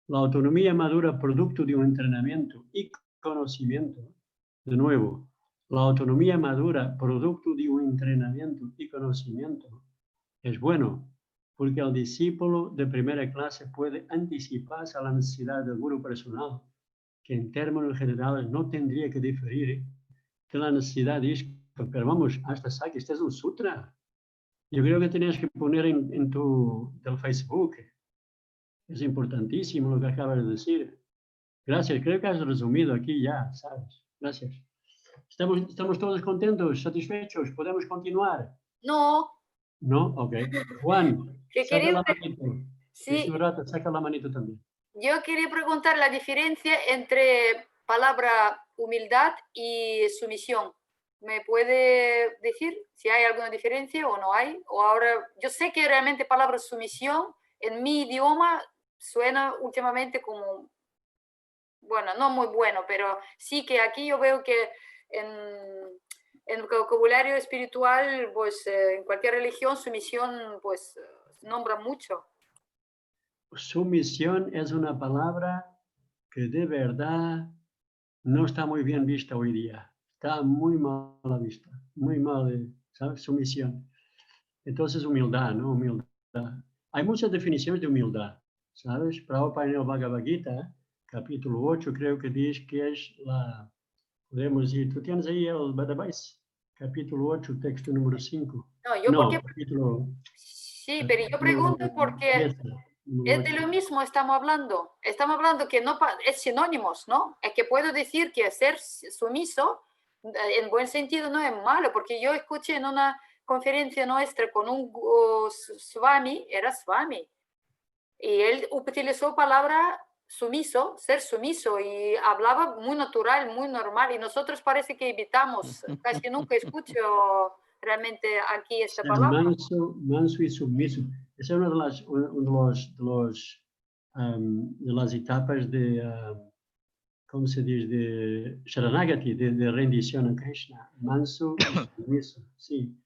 La autonomía madura producto de un entrenamiento y conocimiento. De nuevo, la autonomía madura producto de un entrenamiento y conocimiento es bueno, porque el discípulo de primera clase puede anticiparse a la necesidad del gurú personal, que en términos generales no tendría que diferir de la necesidad de Ishka. Pero vamos, hasta Saki, este es un sutra. Yo creo que tenías que poner en del Facebook. Es importantísimo lo que acabas de decir. Gracias, creo que has resumido aquí ya, ¿sabes? Gracias. ¿Estamos todos contentos, satisfechos? ¿Podemos continuar? No. ¿No? Ok. Juan, saca la manito. Sí. Saca la manito también. Yo quería preguntar la diferencia entre palabra humildad y sumisión. ¿Me puede decir si hay alguna diferencia o no hay? O ahora, yo sé que realmente palabra sumisión en mi idioma suena últimamente como, bueno, no muy bueno, pero sí que aquí yo veo que en el vocabulario espiritual, pues en cualquier religión, sumisión, pues nombra mucho. Sumisión es una palabra que de verdad no está muy bien vista hoy día. Está muy mal a vista, muy mal, ¿sabes? Sumisión. Entonces, humildad, ¿no? Humildad. Hay muchas definiciones de humildad, ¿sabes? Prabhupada en el Bhagavad Gita, capítulo 8, creo que dice que es podemos decir, ¿tú tienes ahí el database? Capítulo 8, texto número 5. No, yo porque... capítulo... Sí, pero yo pregunto porque es de lo mismo estamos hablando. Estamos hablando que no es sinónimos, ¿no? Es que puedo decir que ser sumiso, en buen sentido, no es malo, porque yo escuché en una conferencia nuestra con un swami, era swami, y él utilizó palabra sumiso, ser sumiso, y hablaba muy natural, muy normal, y nosotros parece que evitamos, casi nunca escucho realmente aquí esta palabra. Manso y sumiso. Esa es una de las etapas de, ¿cómo se dice? De Sharanagati, de rendición a Krishna. Manso y sumiso, sí.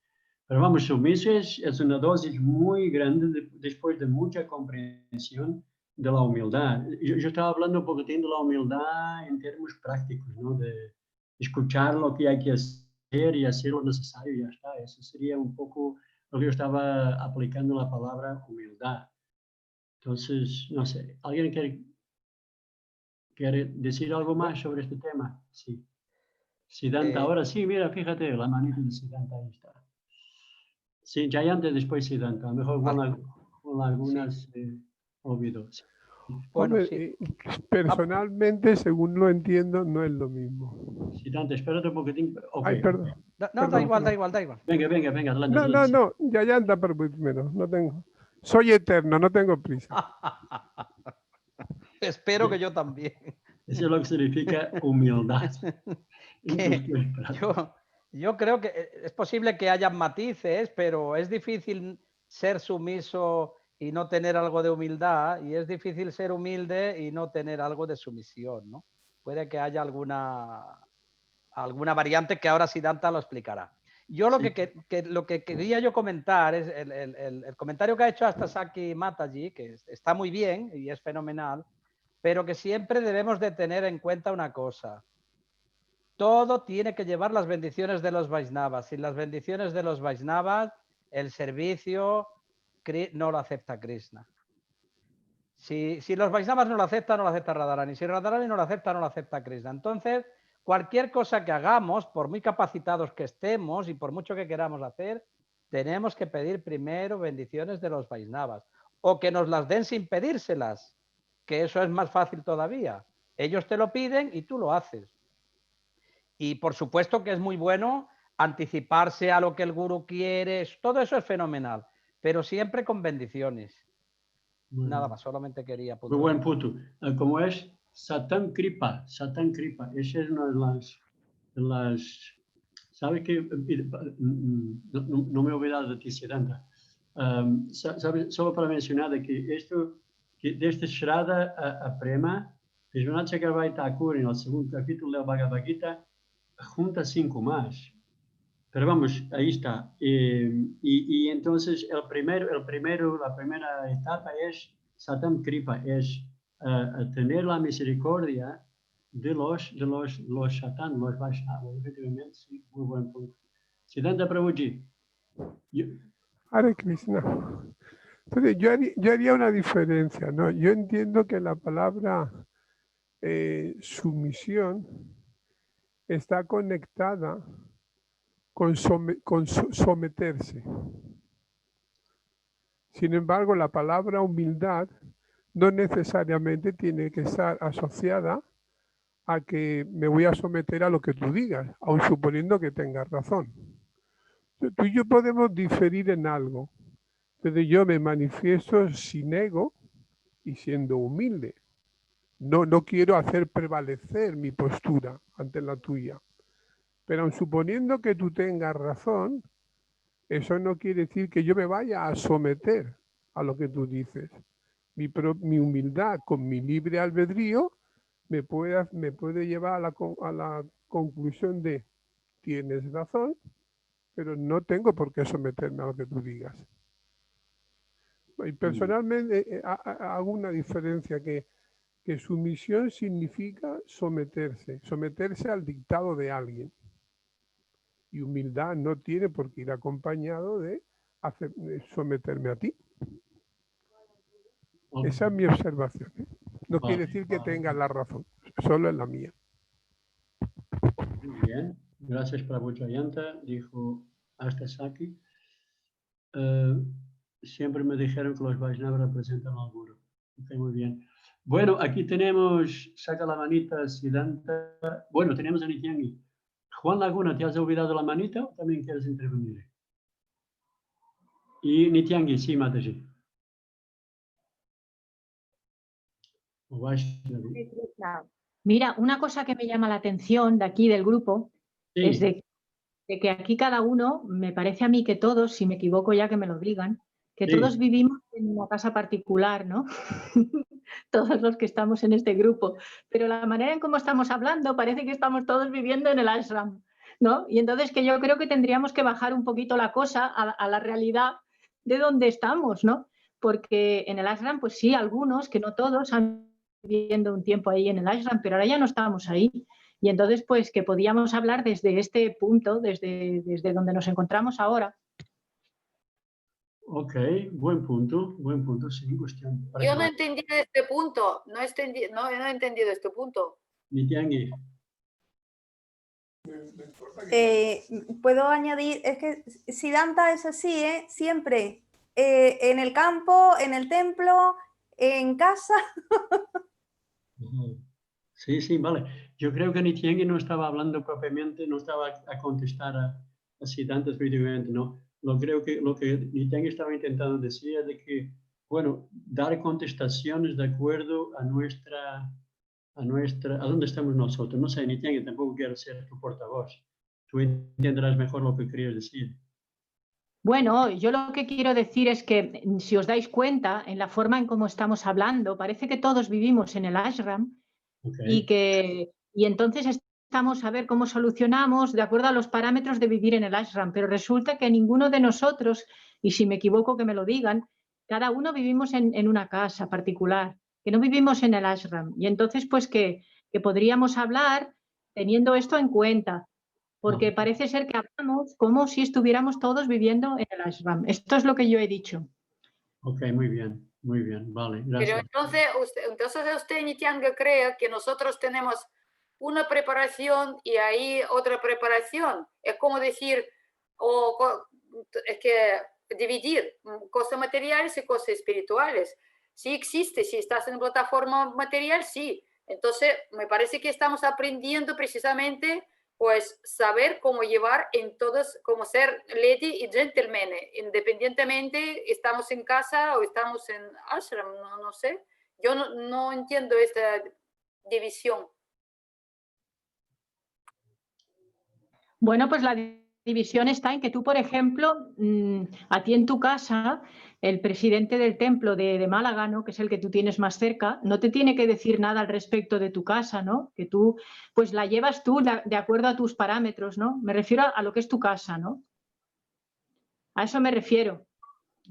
Pero vamos, sumiso es una dosis muy grande después de mucha comprensión de la humildad. Yo estaba hablando un poquitín de la humildad en términos prácticos, ¿no? De escuchar lo que hay que hacer y hacer lo necesario y ya está. Eso sería un poco lo que yo estaba aplicando la palabra humildad. Entonces, no sé, ¿alguien quiere decir algo más sobre este tema? Sí. Siddhanta, ahora sí, mira, fíjate, la manita de Siddhanta ahí está. Sí, Jayanta después Siddhanta, mejor con algunas olvidos. Bueno, Hombre, personalmente, según lo entiendo, no es lo mismo. Siddhanta, espérate un poquitín. Okay. Ay, perdón. No, perdón, da igual, perdón. da igual. Venga, adelante. No, Jayanta primero, no tengo. Soy eterno, no tengo prisa. Espero que yo también. Eso es lo que significa humildad. Yo creo que es posible que haya matices, pero es difícil ser sumiso y no tener algo de humildad, y es difícil ser humilde y no tener algo de sumisión, ¿no? Puede que haya alguna variante que ahora Siddhanta lo explicará. Yo lo que quería yo comentar es el comentario que ha hecho hasta Saki Mataji, que está muy bien y es fenomenal, pero que siempre debemos de tener en cuenta una cosa. Todo tiene que llevar las bendiciones de los Vaishnavas. Sin las bendiciones de los Vaishnavas, el servicio no lo acepta Krishna. Si los Vaishnavas no lo acepta Radharani. Si Radharani no lo acepta Krishna. Entonces, cualquier cosa que hagamos, por muy capacitados que estemos y por mucho que queramos hacer, tenemos que pedir primero bendiciones de los Vaishnavas. O que nos las den sin pedírselas, que eso es más fácil todavía. Ellos te lo piden y tú lo haces. Y por supuesto que es muy bueno anticiparse a lo que el gurú quiere, todo eso es fenomenal, pero siempre con bendiciones. Bueno, nada más, solamente quería apuntar. Muy buen punto. Como es Satan Kripa. Esa es una de las ¿sabes qué? No me he olvidado de ti, Siddhanta. ¿Sabes? Solo para mencionar de que de este Shraddha a Prema, Vishwanath Chakravarti Thakur, en el segundo capítulo del Bhagavad Gita, junta 5 más. Pero vamos, ahí está. Y entonces la primera etapa es Satam Kripa, es tener la misericordia de los Satan, los Vaishnavas. Efectivamente, sí, muy buen punto. Siddhanta Prabhuji. Hare Krishna. Entonces, yo haría una diferencia, ¿no? Yo entiendo que la palabra sumisión está conectada con someterse. Sin embargo, la palabra humildad no necesariamente tiene que estar asociada a que me voy a someter a lo que tú digas, aun suponiendo que tengas razón. Tú y yo podemos diferir en algo, pero yo me manifiesto sin ego y siendo humilde. No quiero hacer prevalecer mi postura ante la tuya. Pero aun suponiendo que tú tengas razón, eso no quiere decir que yo me vaya a someter a lo que tú dices. Mi humildad con mi libre albedrío me puede llevar a la conclusión de tienes razón, pero no tengo por qué someterme a lo que tú digas. Y personalmente hago una diferencia que sumisión significa someterse al dictado de alguien. Y humildad no tiene por qué ir acompañado de someterme a ti. Esa es mi observación. No quiere decir que tengas la razón, solo es la mía. Muy bien, gracias Prabhu Jayanta, dijo hasta Saki. siempre me dijeron que los Vaishnavas representan al Guru. Okay, muy bien. Bueno, aquí tenemos, saca la manita, Siddhanta. Bueno, tenemos a Nityangi. Juan Laguna, ¿te has olvidado la manita o también quieres intervenir? Y Nityangi, sí, Mataji. Mira, una cosa que me llama la atención de aquí del grupo es de que aquí cada uno, me parece a mí que todos, si me equivoco ya que me lo digan, que todos vivimos en una casa particular, ¿no? Todos los que estamos en este grupo. Pero la manera en cómo estamos hablando parece que estamos todos viviendo en el ashram, ¿no? Y entonces que yo creo que tendríamos que bajar un poquito la cosa a la realidad de donde estamos, ¿no? Porque en el ashram, pues sí, algunos, que no todos, han viviendo un tiempo ahí en el ashram, pero ahora ya no estamos ahí. Y entonces, pues, que podíamos hablar desde este punto, desde donde nos encontramos ahora. Ok, buen punto, sí, cuestión. Yo no he entendido este punto, no he entendido este punto. Nityangi. Puedo añadir, es que Siddhanta es así, siempre, en el campo, en el templo, en casa. Sí, sí, vale. Yo creo que Nityangi no estaba hablando propiamente, no estaba a contestar a Siddhanta específicamente, ¿no? Lo que Nityangi estaba intentando decir es de que, bueno, dar contestaciones de acuerdo a dónde estamos nosotros. No sé, Nityangi, tampoco quiero ser tu portavoz. Tú entenderás mejor lo que querías decir. Bueno, yo lo que quiero decir es que, si os dais cuenta, en la forma en cómo estamos hablando, parece que todos vivimos en el ashram y entonces estamos a ver cómo solucionamos de acuerdo a los parámetros de vivir en el ashram, pero resulta que ninguno de nosotros, y si me equivoco que me lo digan, cada uno vivimos en una casa particular, que no vivimos en el ashram. Y entonces, pues que podríamos hablar teniendo esto en cuenta. Porque parece ser que hablamos como si estuviéramos todos viviendo en el ashram. Esto es lo que yo he dicho. Ok, muy bien, vale, gracias. Pero entonces usted, Nityangi, cree que nosotros tenemos una preparación y ahí otra preparación. Es como decir, es que dividir cosas materiales y cosas espirituales. Sí existe, si estás en plataforma material, sí. Entonces, me parece que estamos aprendiendo precisamente pues saber cómo llevar en todos, como ser lady y gentleman, independientemente estamos en casa o estamos en ashram, no sé. Yo no entiendo esta división. Bueno, pues la división está en que tú, por ejemplo, a ti en tu casa, el presidente del templo de Málaga, ¿no?, que es el que tú tienes más cerca, no te tiene que decir nada al respecto de tu casa, ¿no? Que tú, pues la llevas tú de acuerdo a tus parámetros, ¿no? Me refiero a lo que es tu casa, ¿no? A eso me refiero.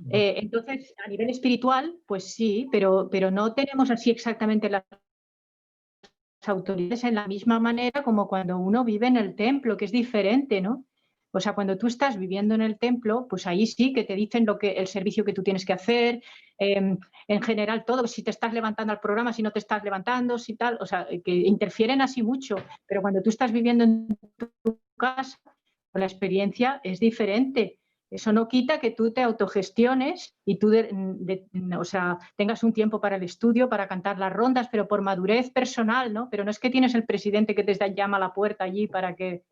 Entonces, a nivel espiritual, pues sí, pero no tenemos así exactamente las autoridades en la misma manera como cuando uno vive en el templo, que es diferente, ¿no? O sea, cuando tú estás viviendo en el templo, pues ahí sí que te dicen el servicio que tú tienes que hacer, en general todo, si te estás levantando al programa, si no te estás levantando, si tal, o sea, que interfieren así mucho, pero cuando tú estás viviendo en tu casa, la experiencia es diferente. Eso no quita que tú te autogestiones y tú o sea, tengas un tiempo para el estudio, para cantar las rondas, pero por madurez personal, ¿no? Pero no es que tienes el presidente que te llama a la puerta allí para que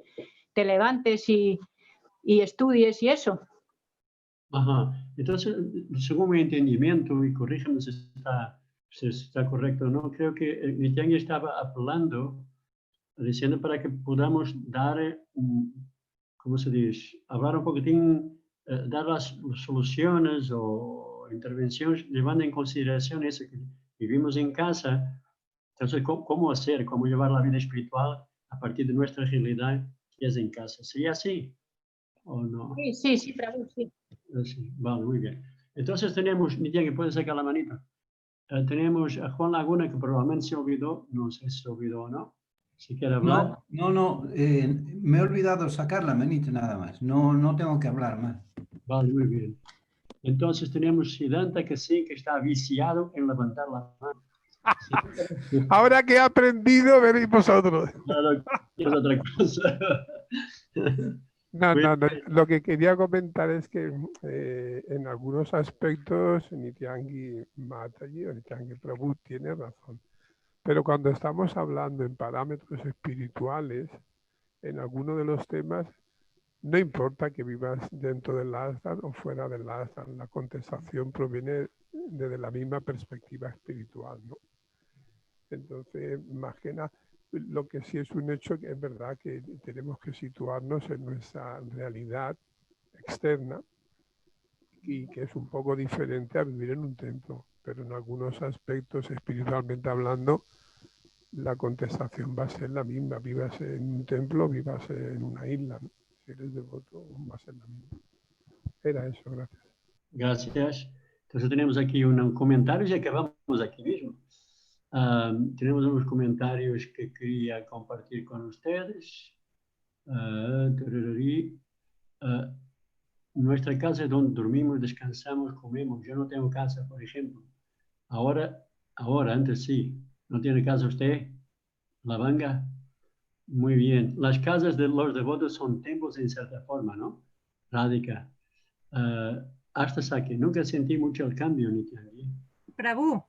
te levantes y estudies y eso. Ajá. Entonces, según mi entendimiento, y corrígeme si está correcto o no, creo que Nityangi estaba apelando, diciendo para que podamos dar, ¿cómo se dice? Hablar un poquitín, dar las soluciones o intervenciones llevando en consideración eso que vivimos en casa. Entonces, ¿cómo hacer? ¿Cómo llevar la vida espiritual a partir de nuestra realidad que es en casa? ¿Sería así o no? Sí, Prabhu, sí. Sí, vale, muy bien. Entonces tenemos, Nityangi, ¿puedes sacar la manita? Tenemos a Juan Laguna, que probablemente se olvidó, no sé si se olvidó o no. Si quiere hablar. No, me he olvidado sacar la manita nada más. No tengo que hablar más. Vale, muy bien. Entonces tenemos Siddhanta, que sí, que está viciado en levantar la mano. Sí. Ahora que he aprendido, veréis vosotros. Claro, es otra cosa. No, lo que quería comentar es que en algunos aspectos Nityangi Mataji o Nityangi Prabhu tiene razón. Pero cuando estamos hablando en parámetros espirituales, en alguno de los temas, no importa que vivas dentro del ashram o fuera del ashram, la contestación proviene desde la misma perspectiva espiritual, ¿no? Entonces, más que nada, lo que sí es un hecho que es verdad que tenemos que situarnos en nuestra realidad externa y que es un poco diferente a vivir en un templo, pero en algunos aspectos espiritualmente hablando, la contestación va a ser la misma, vivas en un templo, vivas en una isla, ¿no? Si eres devoto, va a ser la misma. Era eso, gracias. Gracias. Entonces tenemos aquí un comentario y acabamos aquí mismo. Tenemos unos comentarios que quería compartir con ustedes. Nuestra casa es donde dormimos, descansamos, comemos. Yo no tengo casa, por ejemplo. Ahora, antes sí. ¿No tiene casa usted? Lavanga. Muy bien. Las casas de los devotos son templos en cierta forma, ¿no? Radhika. Hasta Saki, nunca sentí mucho el cambio, Nityangi. Prabhu,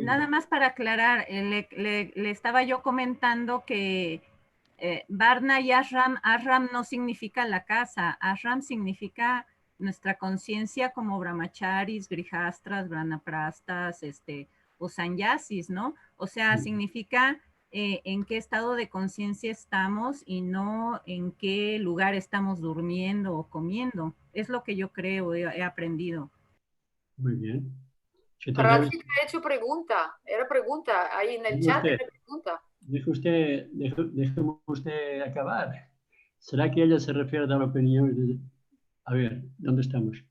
nada más para aclarar, le estaba yo comentando que Varna y Ashram no significa la casa, Ashram significa nuestra conciencia como brahmacharis, grihastras, brahmaprastas, o sannyasis, ¿no? O sea, significa en qué estado de conciencia estamos y no en qué lugar estamos durmiendo o comiendo. Es lo que yo creo, he aprendido. Muy bien. Radhika ha hecho pregunta, era pregunta, ahí en el chat era pregunta. Déjeme usted acabar. ¿Será que ella se refiere a dar opiniones? A ver, ¿dónde estamos?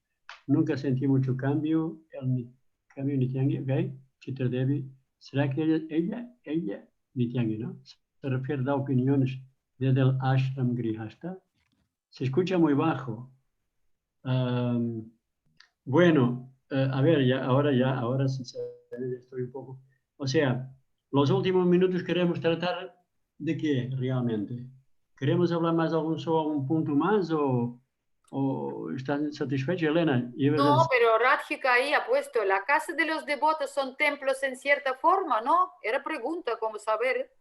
Nunca sentí mucho cambio, el cambio Nityangi, ¿ok? Chitra Devi. ¿Será que ella, Nityangi, ¿no? Se refiere a dar opiniones desde el ashram grihasta? Se escucha muy bajo. Bueno, a ver, ahora sinceramente estoy un poco... O sea, los últimos minutos queremos tratar de qué realmente. ¿Queremos hablar más sobre un punto más o estás satisfecha, Elena? No, pero Radhika ahí ha puesto, la casa de los devotos son templos en cierta forma, ¿no? Era pregunta, como saber.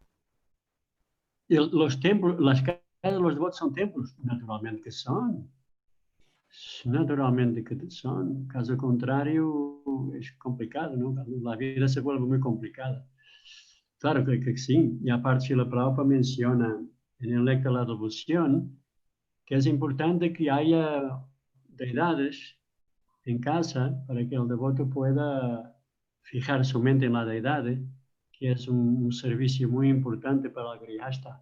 Los templos, las casas de los devotos son templos, naturalmente que son. Naturalmente que son. Caso contrario, es complicado, ¿no? La vida se vuelve muy complicada. Claro que sí. Y aparte, la Prabhupada menciona en el Lecta de la Devoción que es importante que haya deidades en casa para que el devoto pueda fijar su mente en la deidad, que es un servicio muy importante para el grihasta,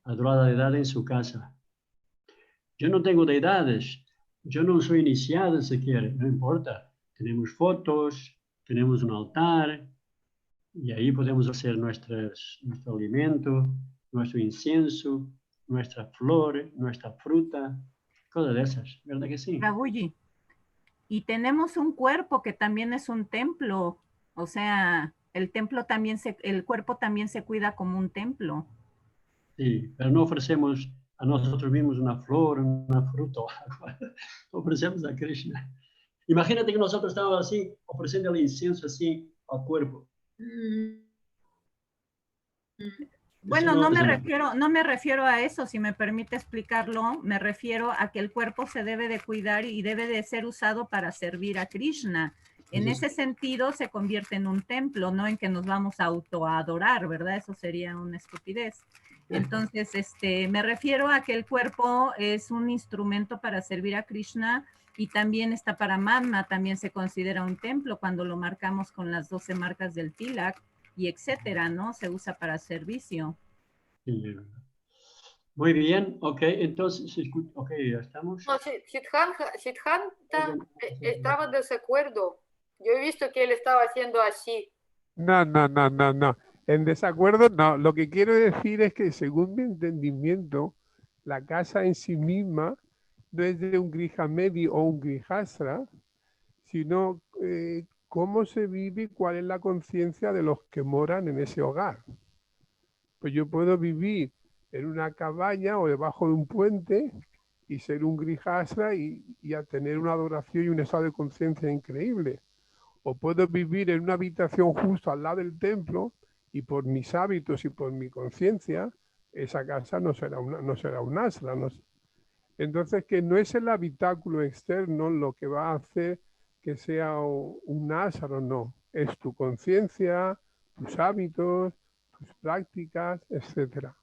adorar a la deidad en su casa. Yo no tengo deidades, yo no soy iniciado, si quiere, no importa. Tenemos fotos, tenemos un altar, y ahí podemos hacer nuestro alimento, nuestro incienso, nuestra flor, nuestra fruta, cosas de esas, ¿verdad que sí? Prabhuji, y tenemos un cuerpo que también es un templo, o sea, el cuerpo también se cuida como un templo. Sí, pero no ofrecemos a nosotros mismos una flor, una fruta o algo, ofrecemos a Krishna. Imagínate que nosotros estamos así, ofreciendo el incienso así al cuerpo. Bueno, no me refiero a eso, si me permite explicarlo, me refiero a que el cuerpo se debe de cuidar y debe de ser usado para servir a Krishna. En ese sentido se convierte en un templo, no en que nos vamos a autoadorar, ¿verdad? Eso sería una estupidez. Entonces, me refiero a que el cuerpo es un instrumento para servir a Krishna y también está para Madma, también se considera un templo cuando lo marcamos con las 12 marcas del tilak y etcétera, ¿no? Se usa para servicio. Muy bien, ok, entonces, ok, ya estamos. No, Siddhanta estaba de desacuerdo. Yo he visto que él estaba haciendo así. No. En desacuerdo, no. Lo que quiero decir es que, según mi entendimiento, la casa en sí misma no es de un grihamedi o un grihastra, sino cómo se vive y cuál es la conciencia de los que moran en ese hogar. Pues yo puedo vivir en una cabaña o debajo de un puente y ser un grihastha y a tener una adoración y un estado de conciencia increíble. O puedo vivir en una habitación justo al lado del templo y por mis hábitos y por mi conciencia, esa casa no será un ashram. Entonces, que no es el habitáculo externo lo que va a hacer que sea un ashram, no. Es tu conciencia, tus hábitos, tus prácticas, etcétera.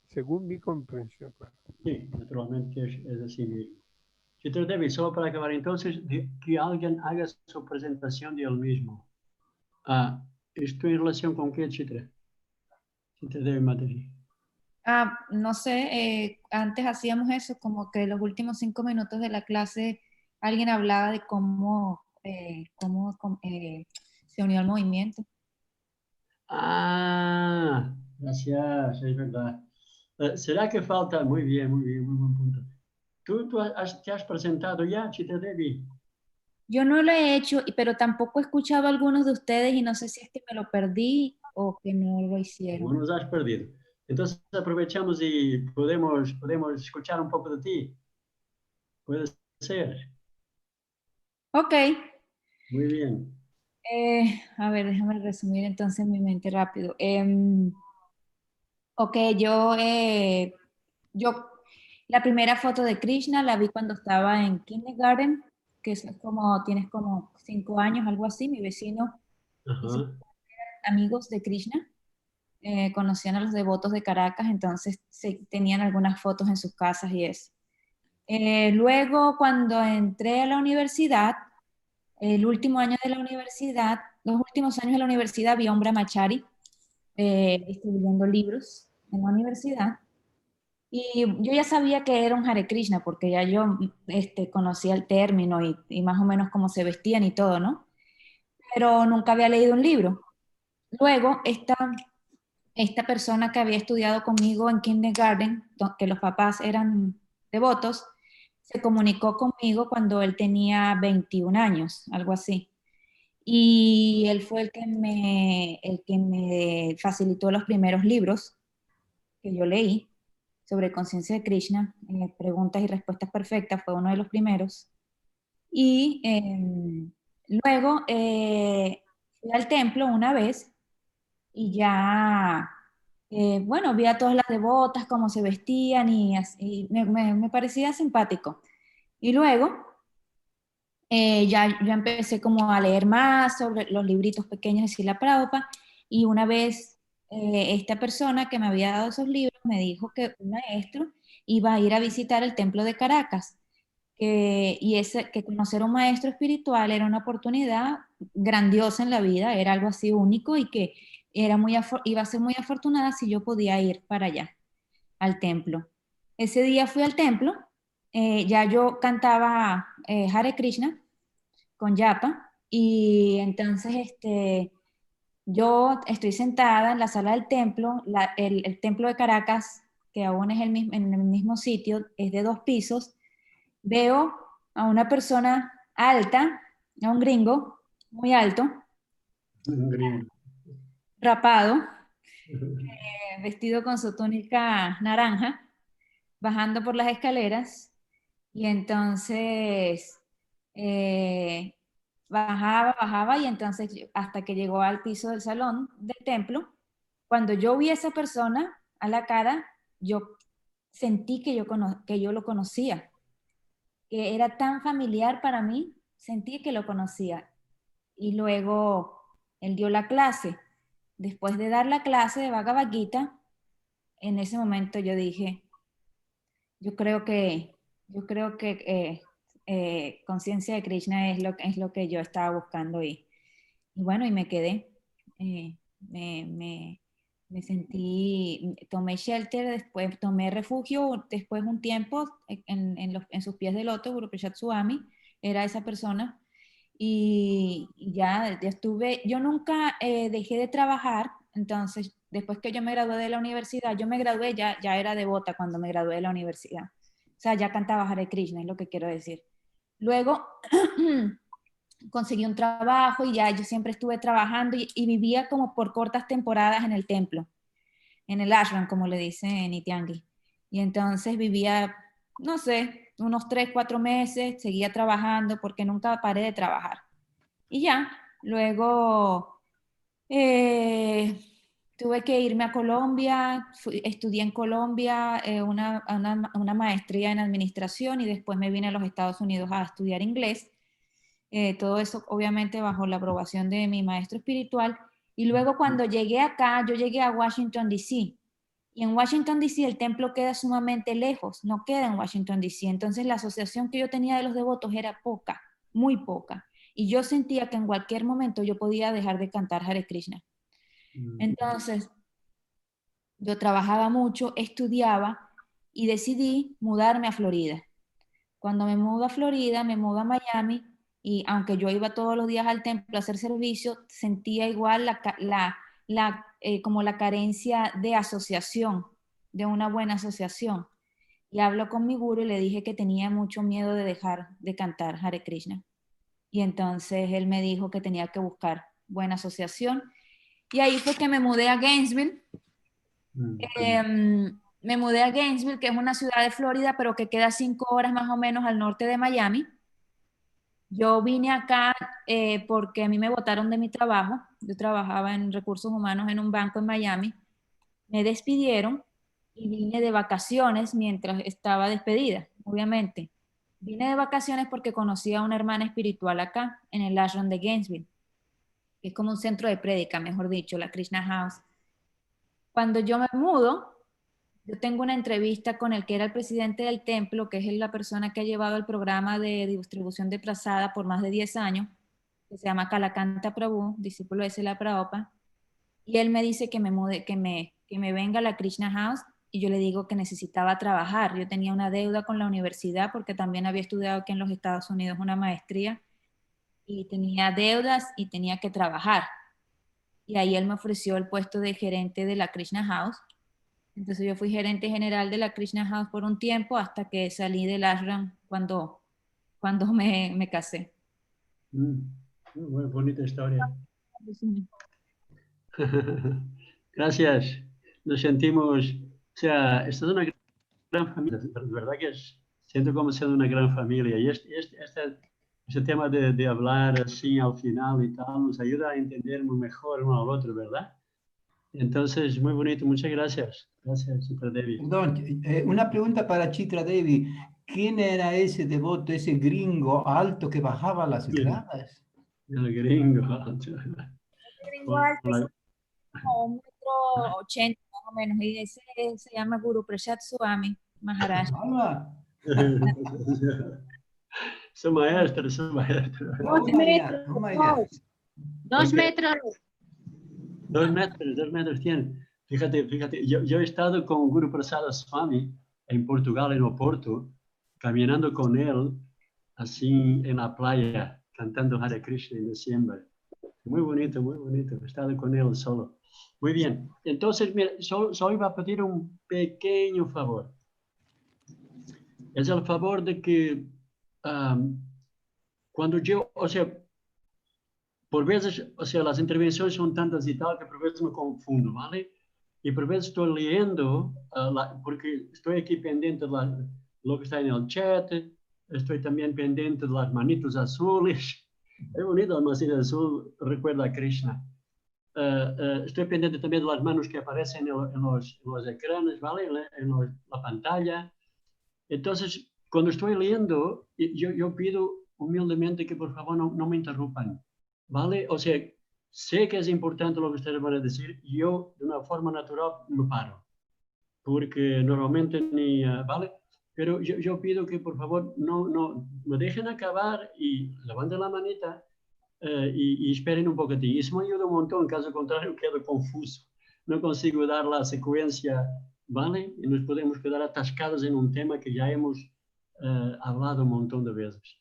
Según mi comprensión. Sí, naturalmente es así mismo. Chitra Devi, solo para acabar entonces, que alguien haga su presentación de él mismo. ¿Esto en relación con qué, Chitra? Chitra Devi Mataji. No sé, antes hacíamos eso, como que los últimos 5 minutos de la clase alguien hablaba de cómo se unió al movimiento. Gracias, es verdad. ¿Será que falta? Muy bien, muy buen punto. ¿Tú te has presentado ya, Chitra Devi? Yo no lo he hecho, pero tampoco he escuchado a algunos de ustedes y no sé si es que me lo perdí o que no lo hicieron. No nos has perdido. Entonces aprovechamos y podemos escuchar un poco de ti. Puede ser. Ok. Muy bien. A ver, déjame resumir entonces mi mente rápido. Ok, la primera foto de Krishna la vi cuando estaba en kindergarten, que es como, tienes como 5 años, algo así. Mi vecino, eran amigos de Krishna, conocían a los devotos de Caracas, entonces tenían algunas fotos en sus casas y eso. Luego, cuando entré a la universidad, el último año de la universidad, los últimos años de la universidad, vi a un brahmachari escribiendo libros en la universidad. Y yo ya sabía que era un Hare Krishna, porque ya yo conocía el término y más o menos cómo se vestían y todo, ¿no? Pero nunca había leído un libro. Luego, esta persona que había estudiado conmigo en kindergarten, que los papás eran devotos, se comunicó conmigo cuando él tenía 21 años, algo así. Y él fue el que me facilitó los primeros libros que yo leí sobre conciencia de Krishna, preguntas y respuestas perfectas, fue uno de los primeros. Y luego fui al templo una vez y ya, bueno, vi a todas las devotas, cómo se vestían y me parecía simpático. Y luego ya empecé como a leer más sobre los libritos pequeños de Srila Prabhupada y una vez esta persona que me había dado esos libros me dijo que un maestro iba a ir a visitar el templo de Caracas que conocer a un maestro espiritual era una oportunidad grandiosa en la vida, era algo así único y que iba a ser muy afortunada si yo podía ir para allá, al templo. Ese día fui al templo, ya yo cantaba Hare Krishna con Yapa y entonces yo estoy sentada en la sala del templo, el templo de Caracas, que aún es en el mismo sitio, es de 2 pisos. Veo a una persona alta, a un gringo muy alto, rapado, vestido con su túnica naranja, bajando por las escaleras y entonces bajaba y entonces hasta que llegó al piso del salón del templo. Cuando yo vi a esa persona a la cara, yo sentí que yo lo conocía, que era tan familiar para mí, sentí que lo conocía. Y luego él dio la clase. Después de dar la clase de Bhagavad Gita, en ese momento yo dije, yo creo que conciencia de Krishna es lo que yo estaba buscando y bueno, y me quedé. Me sentí, tomé shelter, después tomé refugio, después un tiempo en sus pies de loto, Guru Prasad Swami era esa persona, y ya estuve, yo nunca dejé de trabajar, entonces después que yo me gradué de la universidad, yo me gradué, ya era devota cuando me gradué de la universidad, o sea, ya cantaba Hare Krishna, es lo que quiero decir. Luego conseguí un trabajo y ya yo siempre estuve trabajando y vivía como por cortas temporadas en el templo, en el ashram, como le dice Nityangi. Y entonces vivía no sé, unos 3, 4 meses, seguía trabajando porque nunca paré de trabajar. Y ya, luego tuve que irme a Colombia, estudié en Colombia una maestría en administración y después me vine a los Estados Unidos a estudiar inglés. Todo eso obviamente bajo la aprobación de mi maestro espiritual. Y luego cuando llegué acá, yo llegué a Washington, D.C. Y en Washington, D.C. el templo queda sumamente lejos, no queda en Washington, D.C. Entonces la asociación que yo tenía de los devotos era poca, muy poca. Y yo sentía que en cualquier momento yo podía dejar de cantar Hare Krishna. Entonces, yo trabajaba mucho, estudiaba y decidí mudarme a Florida. Cuando me mudo a Florida, me mudo a Miami y aunque yo iba todos los días al templo a hacer servicio, sentía igual como la carencia de asociación, de una buena asociación. Y hablo con mi guru y le dije que tenía mucho miedo de dejar de cantar Hare Krishna. Y entonces él me dijo que tenía que buscar buena asociación. Y ahí fue que me mudé a Gainesville. Me mudé a Gainesville, que es una ciudad de Florida, pero que queda 5 horas más o menos al norte de Miami. Yo vine acá porque a mí me botaron de mi trabajo. Yo trabajaba en recursos humanos en un banco en Miami. Me despidieron y vine de vacaciones mientras estaba despedida, obviamente. Vine de vacaciones porque conocí a una hermana espiritual acá, en el ashram de Gainesville, que es como un centro de prédica, mejor dicho, la Krishna House. Cuando yo me mudo, yo tengo una entrevista con el que era el presidente del templo, que es la persona que ha llevado el programa de distribución de prasada por más de 10 años, que se llama Kalakanta Prabhu, discípulo de Srila Prabhupada. Y él me dice que me mude, que me venga a la Krishna House, y yo le digo que necesitaba trabajar. Yo tenía una deuda con la universidad porque también había estudiado aquí en los Estados Unidos una maestría y tenía deudas y tenía que trabajar. Y ahí él me ofreció el puesto de gerente de la Krishna House. Entonces yo fui gerente general de la Krishna House por un tiempo hasta que salí del ashram cuando me casé. Muy bonita historia. Gracias. Nos sentimos, o sea, esta es una gran familia, de verdad que siento como siendo una gran familia. Y este tema de hablar así al final y tal nos ayuda a entender muy mejor uno al otro, ¿verdad? Entonces, muy bonito. Muchas gracias. Gracias, Chitra Devi. Perdón, una pregunta para Chitra Devi. ¿Quién era ese devoto, ese gringo alto que bajaba las gradas? El gringo alto. El gringo alto es como 1,80 m más o menos, y ese se llama Guru Prasad Swami Maharaj. Su maestro, su maestro. 2 metros. 2 metros. 2 metros, 2 metros tiene. Fíjate, yo he estado con Guru Prasad Swami en Portugal, en Oporto, caminando con él, así en la playa, cantando Hare Krishna en diciembre. Muy bonito, muy bonito. He estado con él solo. Muy bien. Entonces, mira, solo iba a pedir un pequeño favor. Es el favor de que cuando yo, o sea, por veces, o sea, las intervenciones son tantas y tal que por veces me confundo, ¿vale? Y por veces estoy leyendo, porque estoy aquí pendiente de lo que está en el chat, estoy también pendiente de las manitos azules. Es bonito, la manita azul recuerda a Krishna. Estoy pendiente también de las manos que aparecen en los ekranes, ¿vale? En la pantalla. Entonces, cuando estoy leyendo, yo pido humildemente que por favor no me interrumpan, ¿vale? O sea, sé que es importante lo que ustedes van a decir, yo de una forma natural me paro, porque normalmente ni, ¿vale? Pero yo pido que por favor no me dejen acabar y levanten la manita y esperen un poquitín. Eso me ayuda un montón, en caso contrario quedo confuso, no consigo dar la secuencia, ¿vale? Y nos podemos quedar atascados en un tema que ya hemos hablado un montón de veces.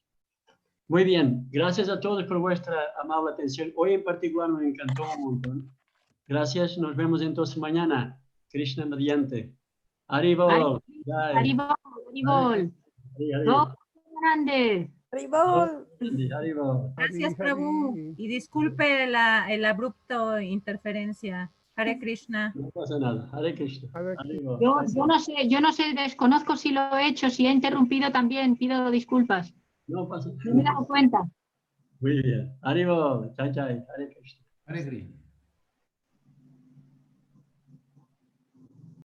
Muy bien, gracias a todos por vuestra amable atención. Hoy en particular me encantó un montón. Gracias, nos vemos entonces mañana. Krishna mediante. Haribol. Haribol. Grande. Gracias, Prabhu. Y disculpe la abrupto interferencia. Hare Krishna. No pasa nada. Hare Krishna. Yo no sé, desconozco si lo he hecho, si he interrumpido también, pido disculpas. No pasa nada. No me he dado cuenta. Muy bien. Arriba. Chai, chai. Hare Krishna. Hare Krishna.